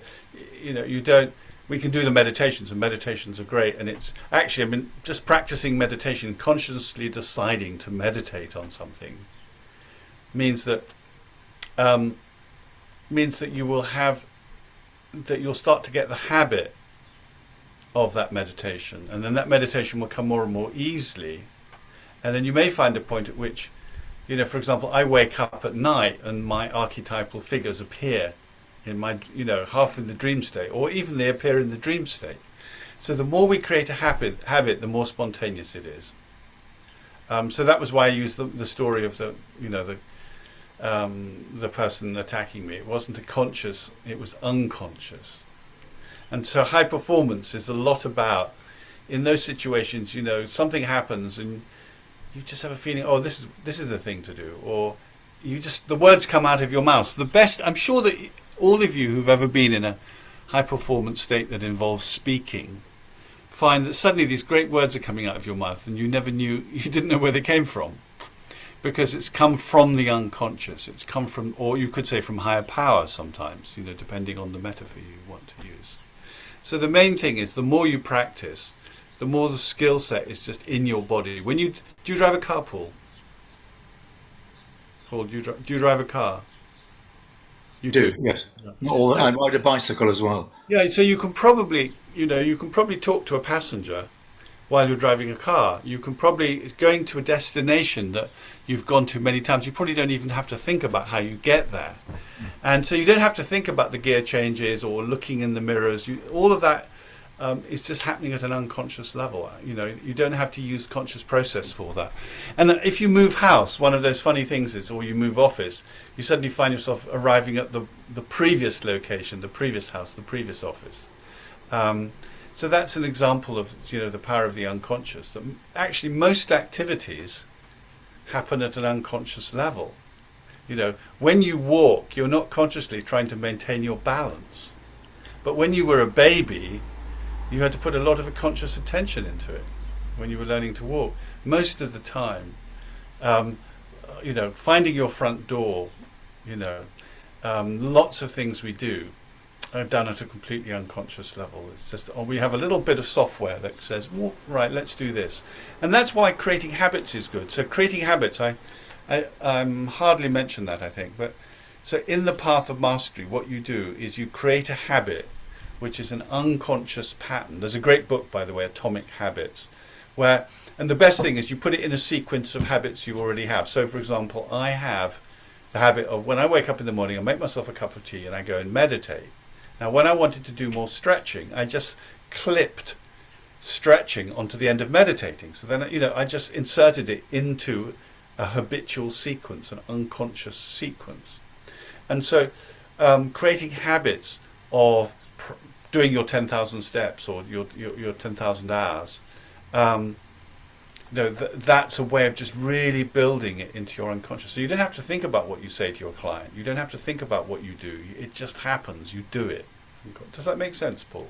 we can do the meditations, and meditations are great, and it's actually, just practicing meditation, consciously deciding to meditate on something means that you'll start to get the habit of that meditation, and then that meditation will come more and more easily, and then you may find a point at which, for example, I wake up at night and my archetypal figures appear in my, half in the dream state, or even they appear in the dream state. So the more we create a habit, the more spontaneous it is. So that was why I used the story of the person attacking me. It wasn't a conscious, it was unconscious. And so high performance is a lot about, in those situations, something happens and you just have a feeling, oh, this is the thing to do, or the words come out of your mouth. The best, I'm sure that all of you who've ever been in a high performance state that involves speaking find that suddenly these great words are coming out of your mouth and you didn't know where they came from, because it's come from the unconscious. It's come from, or you could say from higher power sometimes, depending on the metaphor you want to use. So the main thing is, the more you practice, the more the skill set is just in your body. Do you drive a car, Paul? Paul, do you drive a car? You do, yes. Not all. I ride a bicycle as well. Yeah, so you can probably talk to a passenger while you're driving a car. You can probably, going to a destination that you've gone to many times, you probably don't even have to think about how you get there. And so you don't have to think about the gear changes or looking in the mirrors. All of that is just happening at an unconscious level. You don't have to use conscious process for that. And if you move house, one of those funny things is, or you move office, you suddenly find yourself arriving at the previous location, the previous house, the previous office. So that's an example of the power of the unconscious. That actually most activities happen at an unconscious level. When you walk, you're not consciously trying to maintain your balance. But when you were a baby, you had to put a lot of conscious attention into it when you were learning to walk. Most of the time, finding your front door, lots of things we do are done at a completely unconscious level. It's just, we have a little bit of software that says, right, let's do this. And that's why creating habits is good. So creating habits, I hardly mentioned that, I think. But so in the path of mastery, what you do is you create a habit which is an unconscious pattern. There's a great book, by the way, Atomic Habits, and the best thing is you put it in a sequence of habits you already have. So, for example, I have the habit of, when I wake up in the morning, I make myself a cup of tea and I go and meditate. Now, when I wanted to do more stretching, I just clipped stretching onto the end of meditating. So then, I just inserted it into a habitual sequence, an unconscious sequence. And so creating habits of doing your 10,000 steps or your 10,000 hours, that's a way of just really building it into your unconscious. So you don't have to think about what you say to your client. You don't have to think about what you do. It just happens. You do it. Does that make sense, Paul?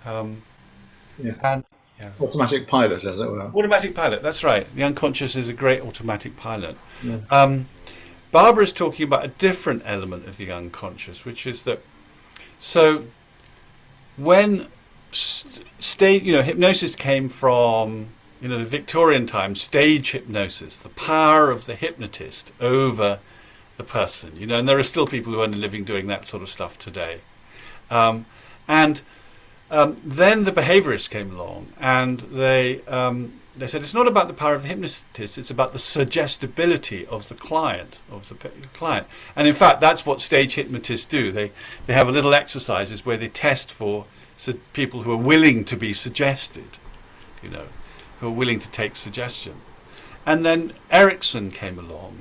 Yes. And, yeah. Automatic pilot, as it were. Automatic pilot, that's right. The unconscious is a great automatic pilot. Yeah. Barbara's talking about a different element of the unconscious, which is that, so when hypnosis came from the Victorian time, stage hypnosis, the power of the hypnotist over the person, and there are still people who earn a living doing that sort of stuff today. And then the behaviorists came along, and they said it's not about the power of the hypnotist, it's about the suggestibility of the client, And in fact, that's what stage hypnotists do. They have a little exercises where they test for people who are willing to be suggested, who are willing to take suggestion. And then Erickson came along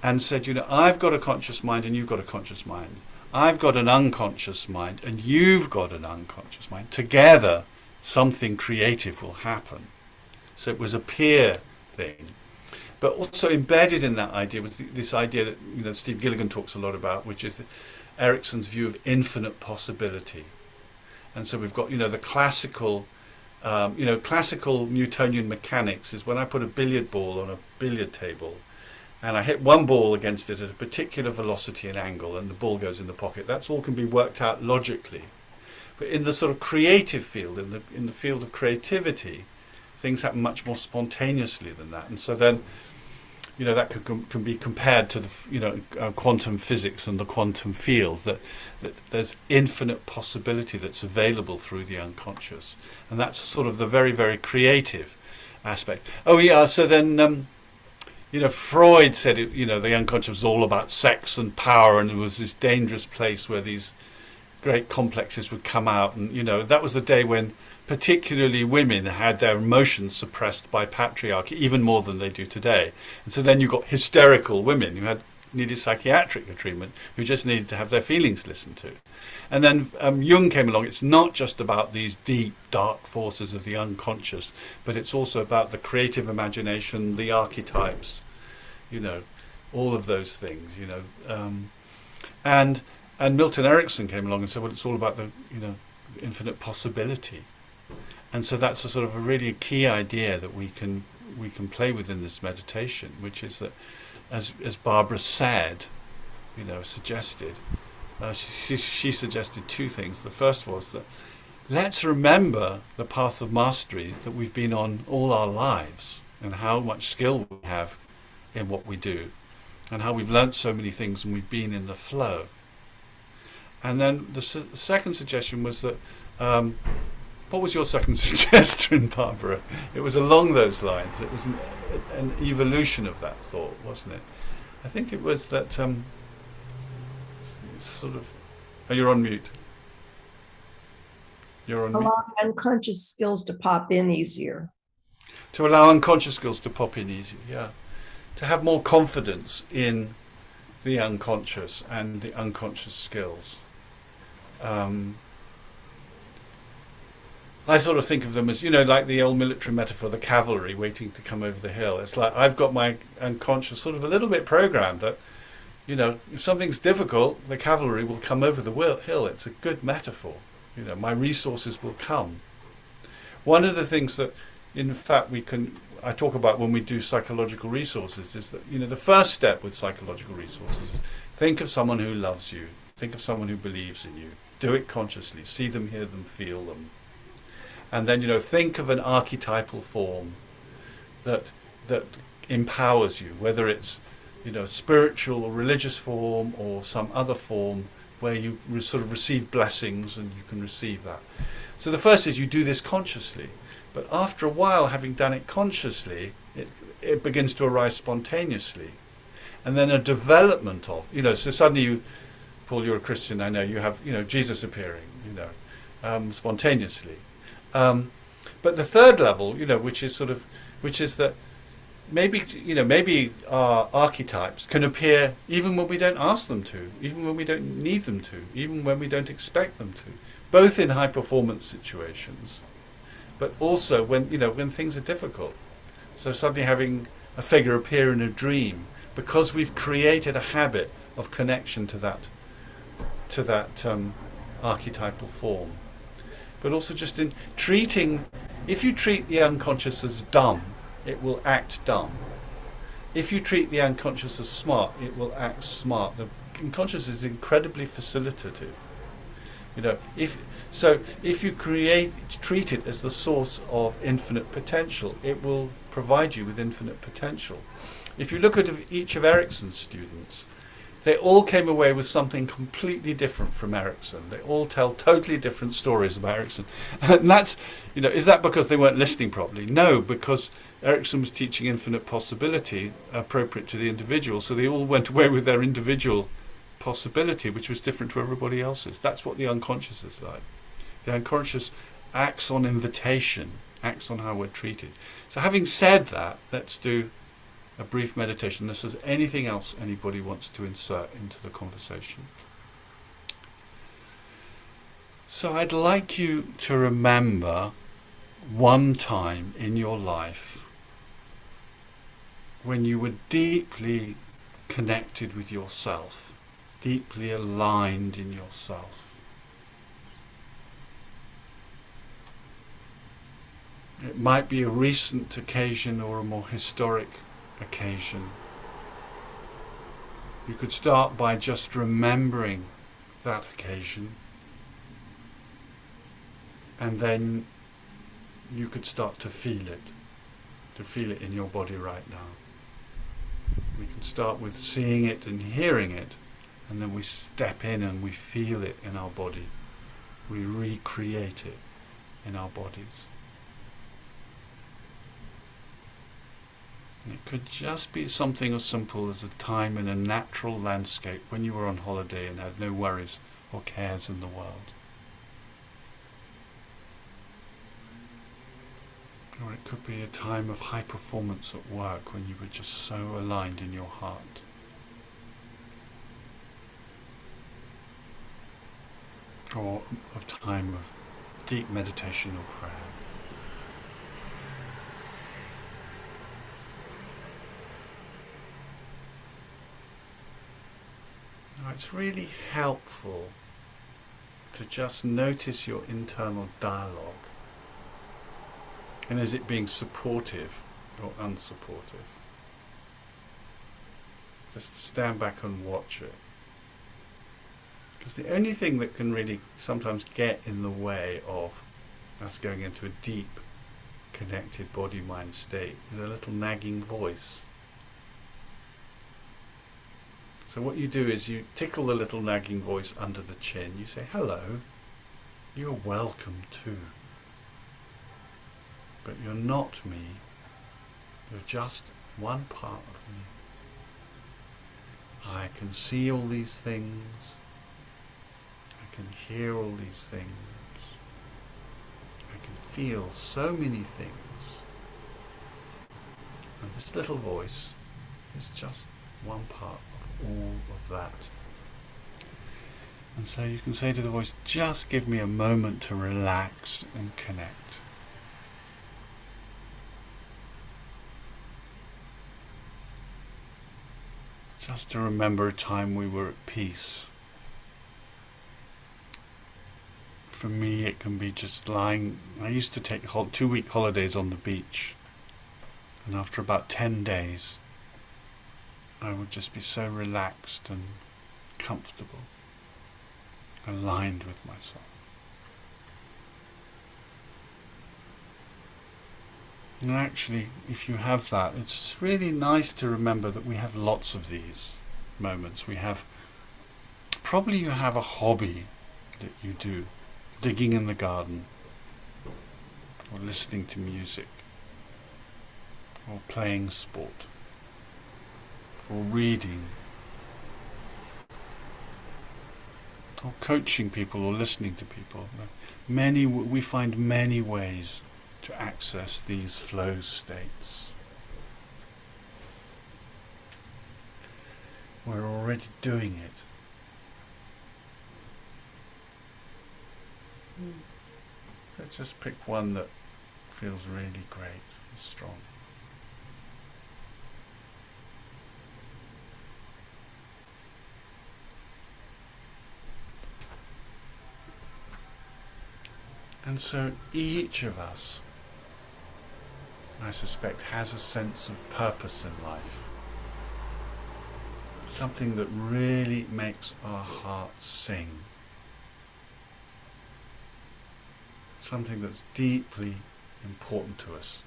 and said, I've got a conscious mind and you've got a conscious mind. I've got an unconscious mind and you've got an unconscious mind. Together, something creative will happen. So it was a peer thing. But also embedded in that idea was this idea that Steve Gilligan talks a lot about, which is Erickson's view of infinite possibility. And so we've got, the classical Newtonian mechanics is when I put a billiard ball on a billiard table and I hit one ball against it at a particular velocity and angle and the ball goes in the pocket. That's all can be worked out logically. But in the sort of creative field, in the field of creativity, things happen much more spontaneously than that. And so then, that can be compared to the, quantum physics and the quantum field, that there's infinite possibility that's available through the unconscious. And that's sort of the very, very creative aspect. Oh yeah, so then, Freud said, the unconscious was all about sex and power, and it was this dangerous place where these great complexes would come out. And, that was the day when particularly women had their emotions suppressed by patriarchy, even more than they do today. And so then you got hysterical women who needed psychiatric treatment, who just needed to have their feelings listened to. And then Jung came along. It's not just about these deep, dark forces of the unconscious, but it's also about the creative imagination, the archetypes, all of those things, And Milton Erickson came along and said, well, it's all about the, infinite possibility. And so that's a sort of a really key idea that we can play with in this meditation, which is that, as Barbara said, suggested, she suggested two things. The first was that let's remember the path of mastery that we've been on all our lives, and how much skill we have in what we do, and how we've learnt so many things and we've been in the flow. And then the second suggestion was that, what was your second suggestion, Barbara? It was along those lines. It was an evolution of that thought, wasn't it? I think it was that sort of... Oh, you're on mute. You're on mute. Allow unconscious skills to pop in easier. To allow unconscious skills to pop in easier, yeah. To have more confidence in the unconscious and the unconscious skills. I sort of think of them as, like the old military metaphor, the cavalry waiting to come over the hill. It's like I've got my unconscious sort of a little bit programmed that, if something's difficult, the cavalry will come over the hill. It's a good metaphor. My resources will come. One of the things that, in fact, I talk about when we do psychological resources is that, the first step with psychological resources is think of someone who loves you. Think of someone who believes in you. Do it consciously. See them, hear them, feel them. And then, think of an archetypal form that empowers you, whether it's, spiritual or religious form or some other form where you sort of receive blessings and you can receive that. So the first is you do this consciously. But after a while, having done it consciously, it begins to arise spontaneously. And then a development of, so suddenly you, Paul, you're a Christian, I know, you have, Jesus appearing, spontaneously. But the third level, which is that maybe our archetypes can appear even when we don't ask them to, even when we don't need them to, even when we don't expect them to, both in high performance situations, but also when things are difficult. So suddenly having a figure appear in a dream because we've created a habit of connection to that archetypal form. But also just in treating, if you treat the unconscious as dumb, it will act dumb. If you treat the unconscious as smart, it will act smart. The unconscious is incredibly facilitative. If you treat it as the source of infinite potential, it will provide you with infinite potential. If you look at each of Erickson's students, they all came away with something completely different from Erickson. They all tell totally different stories about Erickson. And that's, is that because they weren't listening properly? No, because Erickson was teaching infinite possibility appropriate to the individual. So they all went away with their individual possibility, which was different to everybody else's. That's what the unconscious is like. The unconscious acts on invitation, acts on how we're treated. So having said that, let's do a brief meditation unless there's anything else anybody wants to insert into the conversation. So I'd like you to remember one time in your life when you were deeply connected with yourself, deeply aligned in yourself. It might be a recent occasion or a more historic occasion. You could start by just remembering that occasion, and then you could start to feel it in your body right now. We can start with seeing it and hearing it, and then we step in and we feel it in our body. We recreate it in our bodies. It could just be something as simple as a time in a natural landscape when you were on holiday and had no worries or cares in the world. Or it could be a time of high performance at work when you were just so aligned in your heart. Or a time of deep meditation or prayer. Now, it's really helpful to just notice your internal dialogue. And is it being supportive or unsupportive? Just stand back and watch it. Because the only thing that can really sometimes get in the way of us going into a deep, connected body-mind state is a little nagging voice. So what you do is you tickle the little nagging voice under the chin. You say, hello, you're welcome too. But you're not me. You're just one part of me. I can see all these things. I can hear all these things. I can feel so many things. And this little voice is just one part of all of that. And so you can say to the voice, just give me a moment to relax and connect. Just to remember a time we were at peace. For me, it can be just lying. I used to take 2-week holidays on the beach. And after about 10 days, I would just be so relaxed and comfortable, aligned with myself. And actually, if you have that, it's really nice to remember that we have lots of these moments. Probably you have a hobby that you do, digging in the garden, or listening to music, or playing sport, or reading, or coaching people, or listening to people. We find many ways to access these flow states. We're already doing it. Let's just pick one that feels really great and strong. And so each of us, I suspect, has a sense of purpose in life. Something that really makes our hearts sing. Something that's deeply important to us,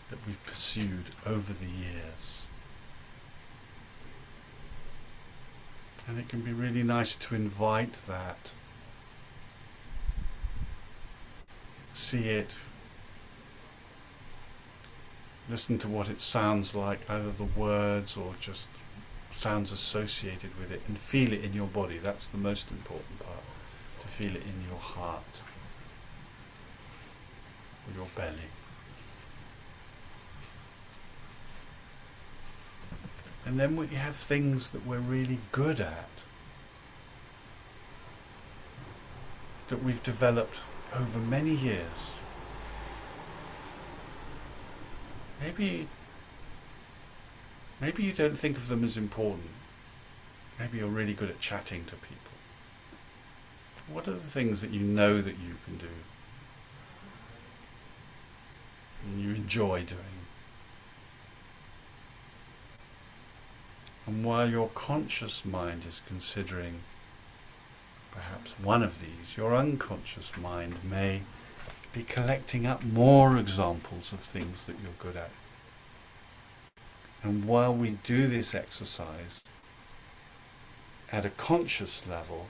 that we've pursued over the years. And it can be really nice to invite that. See it. Listen to what it sounds like, either the words or just sounds associated with it, and feel it in your body. That's the most important part, to feel it in your heart or your belly. And then we have things that we're really good at, that we've developed over many years. Maybe you don't think of them as important. Maybe you're really good at chatting to people. What are the things that you know that you can do and you enjoy doing? And while your conscious mind is considering perhaps one of these, your unconscious mind may be collecting up more examples of things that you're good at. And while we do this exercise at a conscious level,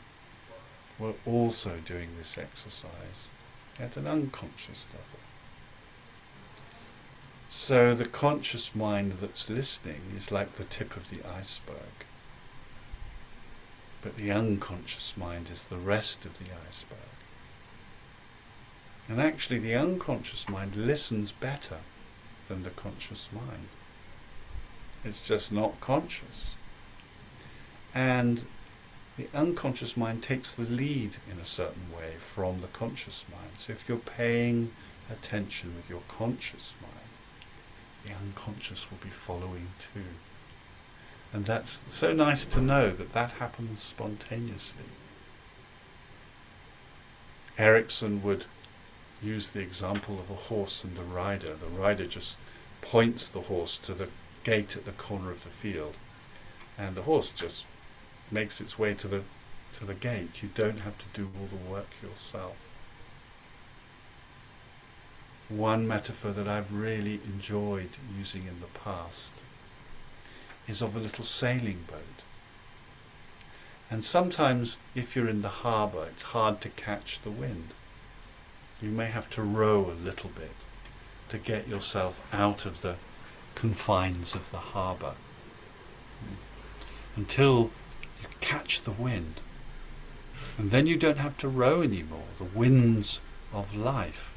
we're also doing this exercise at an unconscious level. So the conscious mind that's listening is like the tip of the iceberg, but the unconscious mind is the rest of the iceberg. And actually the unconscious mind listens better than the conscious mind. It's just not conscious. And the unconscious mind takes the lead in a certain way from the conscious mind. So if you're paying attention with your conscious mind, the unconscious will be following too. And that's so nice to know that that happens spontaneously. Erickson would use the example of a horse and a rider. The rider just points the horse to the gate at the corner of the field, and the horse just makes its way to the gate. You don't have to do all the work yourself. One metaphor that I've really enjoyed using in the past is of a little sailing boat. And sometimes if you're in the harbour, it's hard to catch the wind. You may have to row a little bit to get yourself out of the confines of the harbour until you catch the wind. And then you don't have to row anymore. The winds of life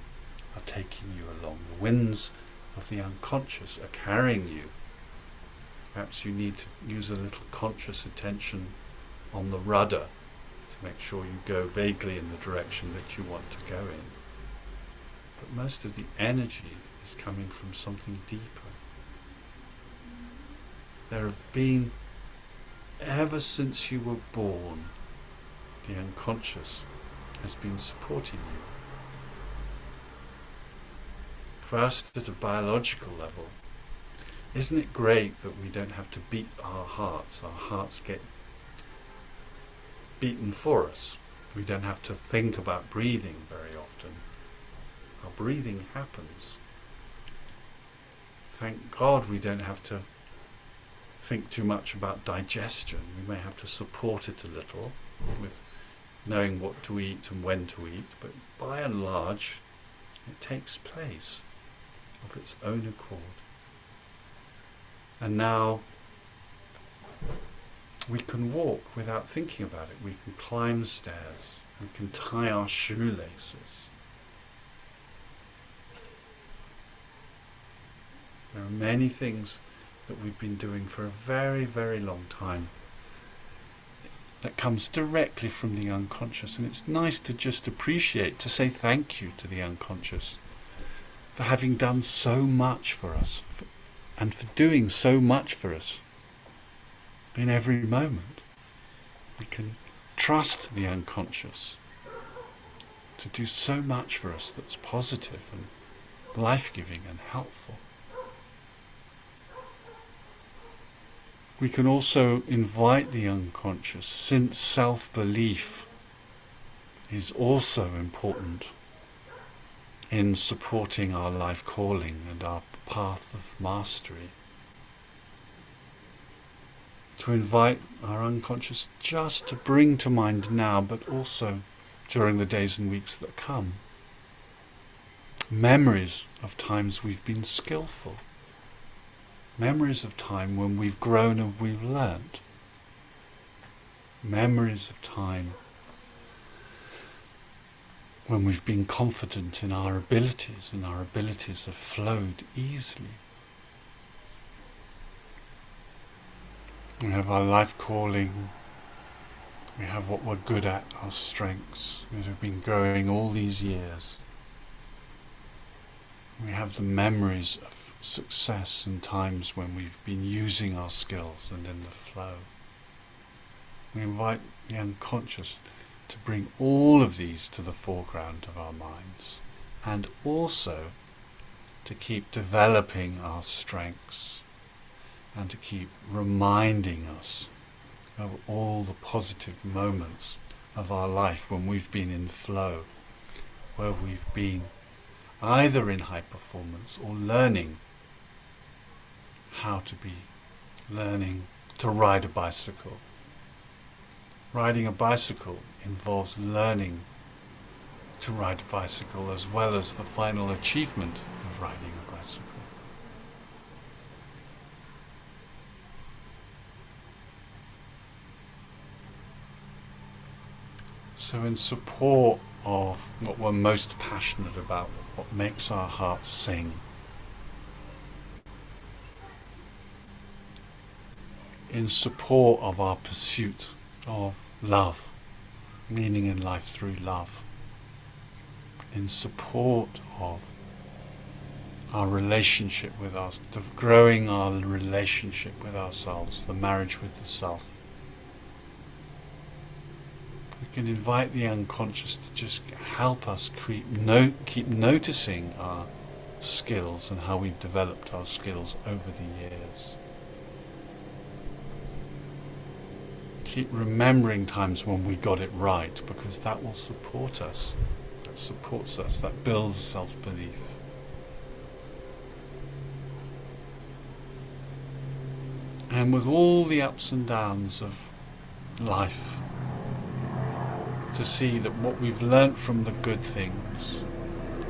are taking you along. The winds of the unconscious are carrying you. Perhaps you need to use a little conscious attention on the rudder to make sure you go vaguely in the direction that you want to go in. But most of the energy is coming from something deeper. There have been, ever since you were born, the unconscious has been supporting you. First, at a biological level, isn't it great that we don't have to beat our hearts? Our hearts get beaten for us. We don't have to think about breathing very often. Our breathing happens. Thank God we don't have to think too much about digestion. We may have to support it a little with knowing what to eat and when to eat, but by and large it takes place of its own accord. And now we can walk without thinking about it. We can climb stairs. We can tie our shoelaces. There are many things that we've been doing for a very, very long time that comes directly from the unconscious. And it's nice to just appreciate, to say thank you to the unconscious for having done so much for us and for doing so much for us in every moment. We can trust the unconscious to do so much for us that's positive and life-giving and helpful. We can also invite the unconscious, since self-belief is also important in supporting our life calling and our path of mastery. to invite our unconscious just to bring to mind now, but also during the days and weeks that come, memories of times we've been skillful, memories of time when we've grown and we've learnt, memories of time when we've been confident in our abilities and our abilities have flowed easily. We have our life calling, we have what we're good at, our strengths, that have been growing all these years. We have the memories of success in times when we've been using our skills and in the flow. We invite the unconscious to bring all of these to the foreground of our minds, and also to keep developing our strengths and to keep reminding us of all the positive moments of our life when we've been in flow, where we've been either in high performance or learning how to be, learning to ride a bicycle. Riding a bicycle involves learning to ride a bicycle as well as the final achievement of riding a bicycle. So in support of what we're most passionate about, what makes our hearts sing, in support of our pursuit of love, meaning in life through love, in support of our relationship with us, growing our relationship with ourselves, the marriage with the self. We can invite the unconscious to just help us keep noticing our skills and how we've developed our skills over the years. Keep remembering times when we got it right, because that will support us. That supports us, that builds self-belief. And with all the ups and downs of life, to see that what we've learnt from the good things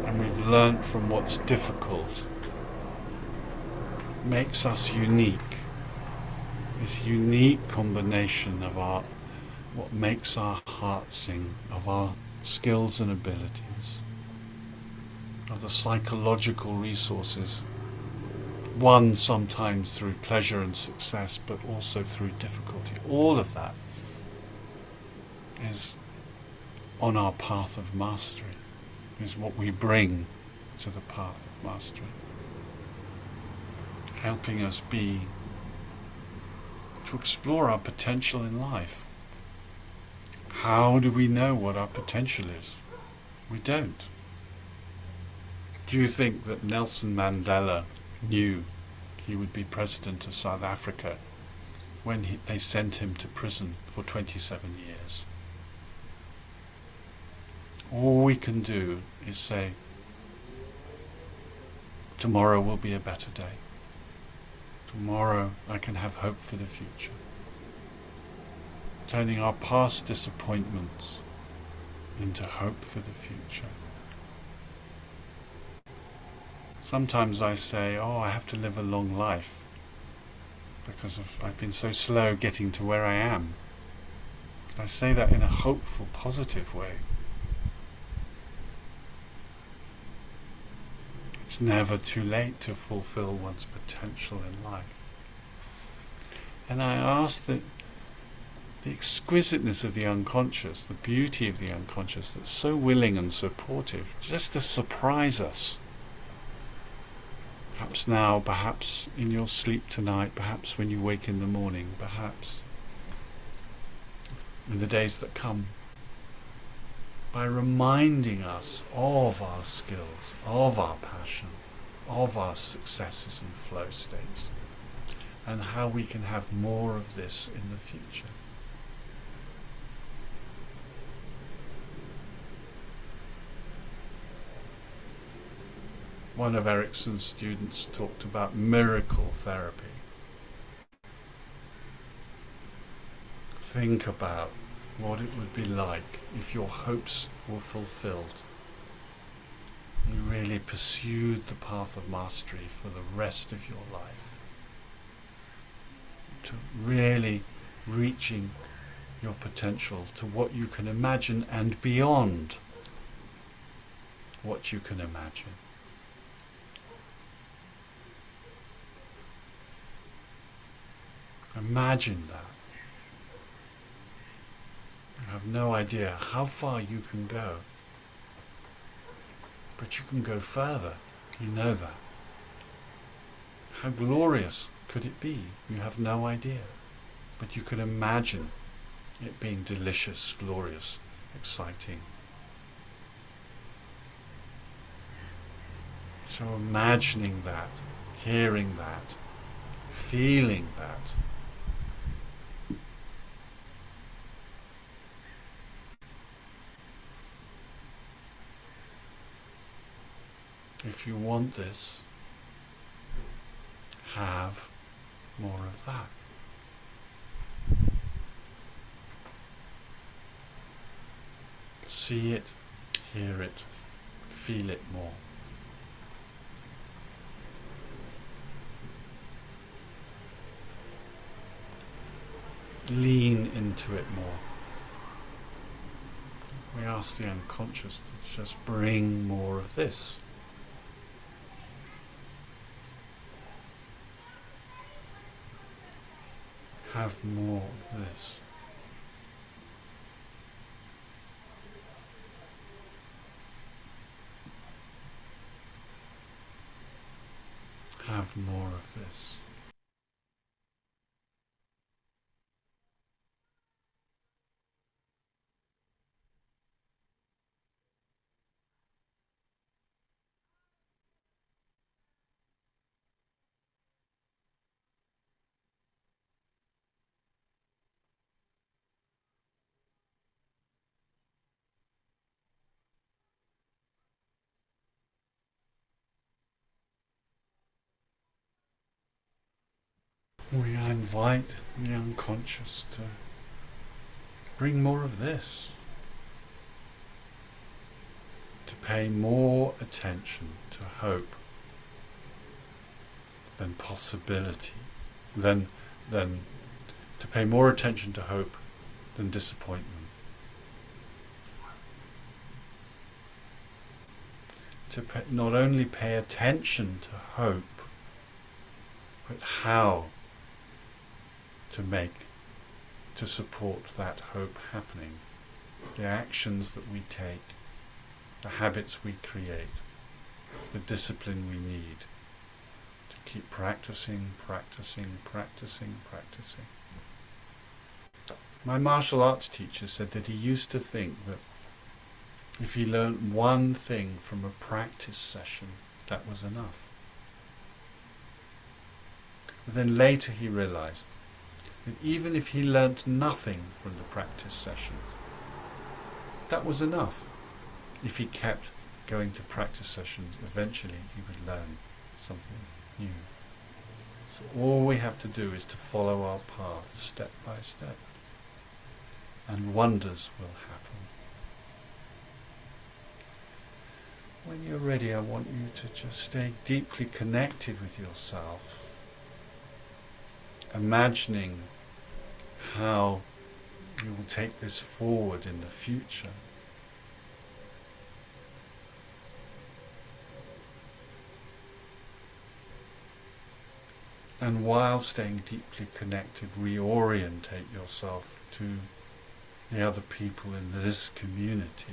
and we've learnt from what's difficult makes us unique. This unique combination of what makes our heart sing, of our skills and abilities, of the psychological resources, won sometimes through pleasure and success, but also through difficulty. All of that is on our path of mastery, is what we bring to the path of mastery, helping us to explore our potential in life. How do we know what our potential is? We don't. Do you think that Nelson Mandela knew he would be president of South Africa when they sent him to prison for 27 years? All we can do is say, tomorrow will be a better day. Tomorrow I can have hope for the future. Turning our past disappointments into hope for the future. Sometimes I say, I have to live a long life because I've been so slow getting to where I am. I say that in a hopeful, positive way. It's never too late to fulfill one's potential in life. And I ask that the exquisiteness of the unconscious, the beauty of the unconscious that's so willing and supportive, just to surprise us. Perhaps now, perhaps in your sleep tonight, perhaps when you wake in the morning, perhaps in the days that come, by reminding us of our skills, of our passion, of our successes and flow states, and how we can have more of this in the future. One of Erickson's students talked about miracle therapy. think about what it would be like if your hopes were fulfilled. You really pursued the path of mastery for the rest of your life, to really reaching your potential to what you can imagine and beyond what you can imagine. Imagine that. You have no idea how far you can go, but you can go further. You know that. How glorious could it be? You have no idea, but you can imagine it being delicious, glorious, exciting. So imagining that, hearing that, feeling that. If you want this, have more of that. See it, hear it, feel it more. Lean into it more. We ask the unconscious to just bring more of this. Have more of this. Have more of this. We invite the unconscious to bring more of this, to pay more attention to hope than possibility, than to pay more attention to hope than disappointment. To not only pay attention to hope, but how to support that hope happening. The actions that we take, the habits we create, the discipline we need to keep practicing. My martial arts teacher said that he used to think that if he learnt one thing from a practice session, that was enough. But then later he realized that even if he learnt nothing from the practice session, that was enough. If he kept going to practice sessions, eventually he would learn something new. So all we have to do is to follow our path step by step, and wonders will happen. When you're ready, I want you to just stay deeply connected with yourself, imagining how you will take this forward in the future. And while staying deeply connected, reorientate yourself to the other people in this community.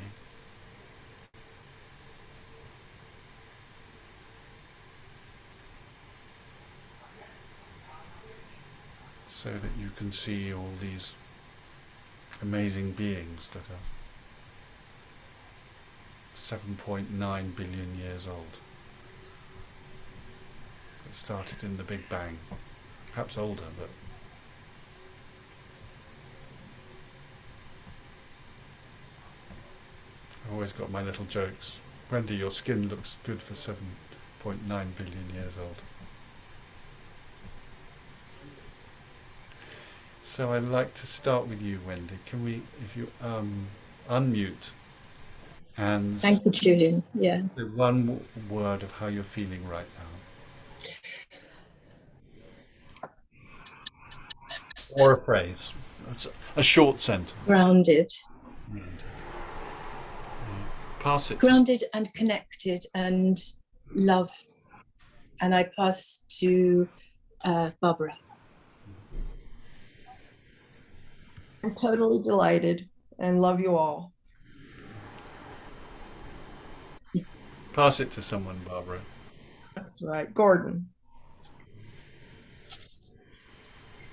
So that you can see all these amazing beings that are 7.9 billion years old. It started in the Big Bang, perhaps older, but I've always got my little jokes. Wendy, your skin looks good for 7.9 billion years old. So I'd like to start with you, Wendy. Can we, if you unmute and Thank you, Julian. Yeah. say one word of how you're feeling right now. Or a phrase. It's a short sentence. Grounded. Grounded. Pass it. Grounded and connected and loved. And I pass to Barbara. I'm totally delighted and love you all. Pass it to someone, Barbara. That's right. Gordon.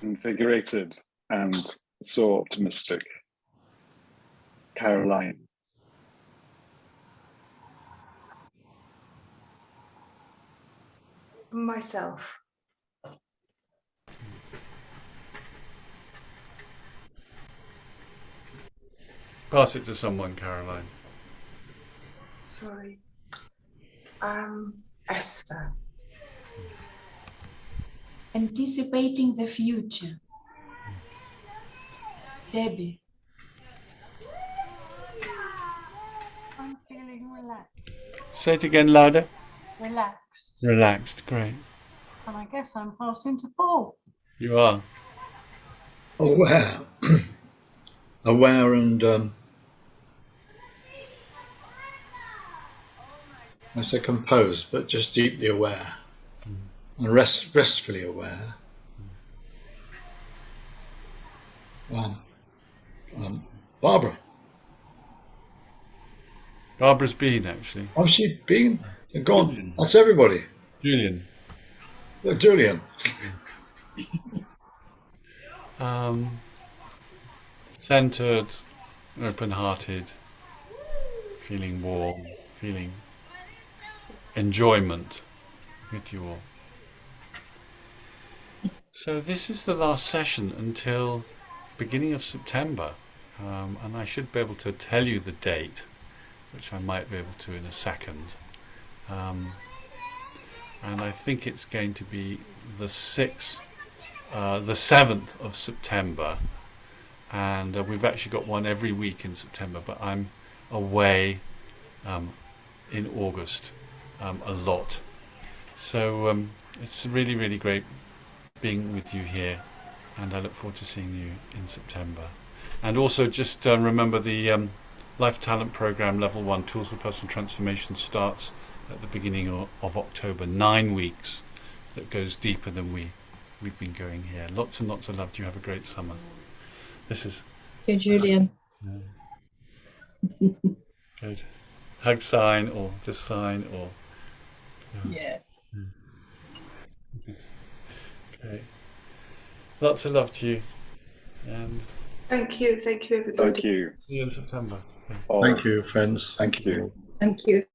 Invigorated and so optimistic. Caroline. Myself. Pass it to someone, Caroline. Sorry. Esther. Anticipating the future. Debbie. I'm feeling relaxed. Say it again louder. Relaxed. Relaxed, great. And I guess I'm passing to Paul. You are. Aware. Aware and I say composed, but just deeply aware and restfully aware. Barbara. Barbara's been, actually. Oh, she been? Gone. That's everybody. Julian. Julian. Centered, open-hearted, feeling warm, feeling enjoyment with you all. So this is the last session until beginning of September, and I should be able to tell you the date, which I might be able to in a second. And I think it's going to be the 7th of September, and we've actually got one every week in September, but I'm away in August a lot. So it's really, really great being with you here, and I look forward to seeing you in September. And also just remember the Life Talent Program Level 1 Tools for Personal Transformation starts at the beginning of October. 9 weeks that goes deeper than we've been going here. Lots and lots of love. You have a great summer. This is Thank you, Julian. good. Hug sign or just sign or Yeah. okay. Lots of love to you, and Thank you everybody. Thank you. see you in September. All. Thank you, friends. Thank you. Thank you.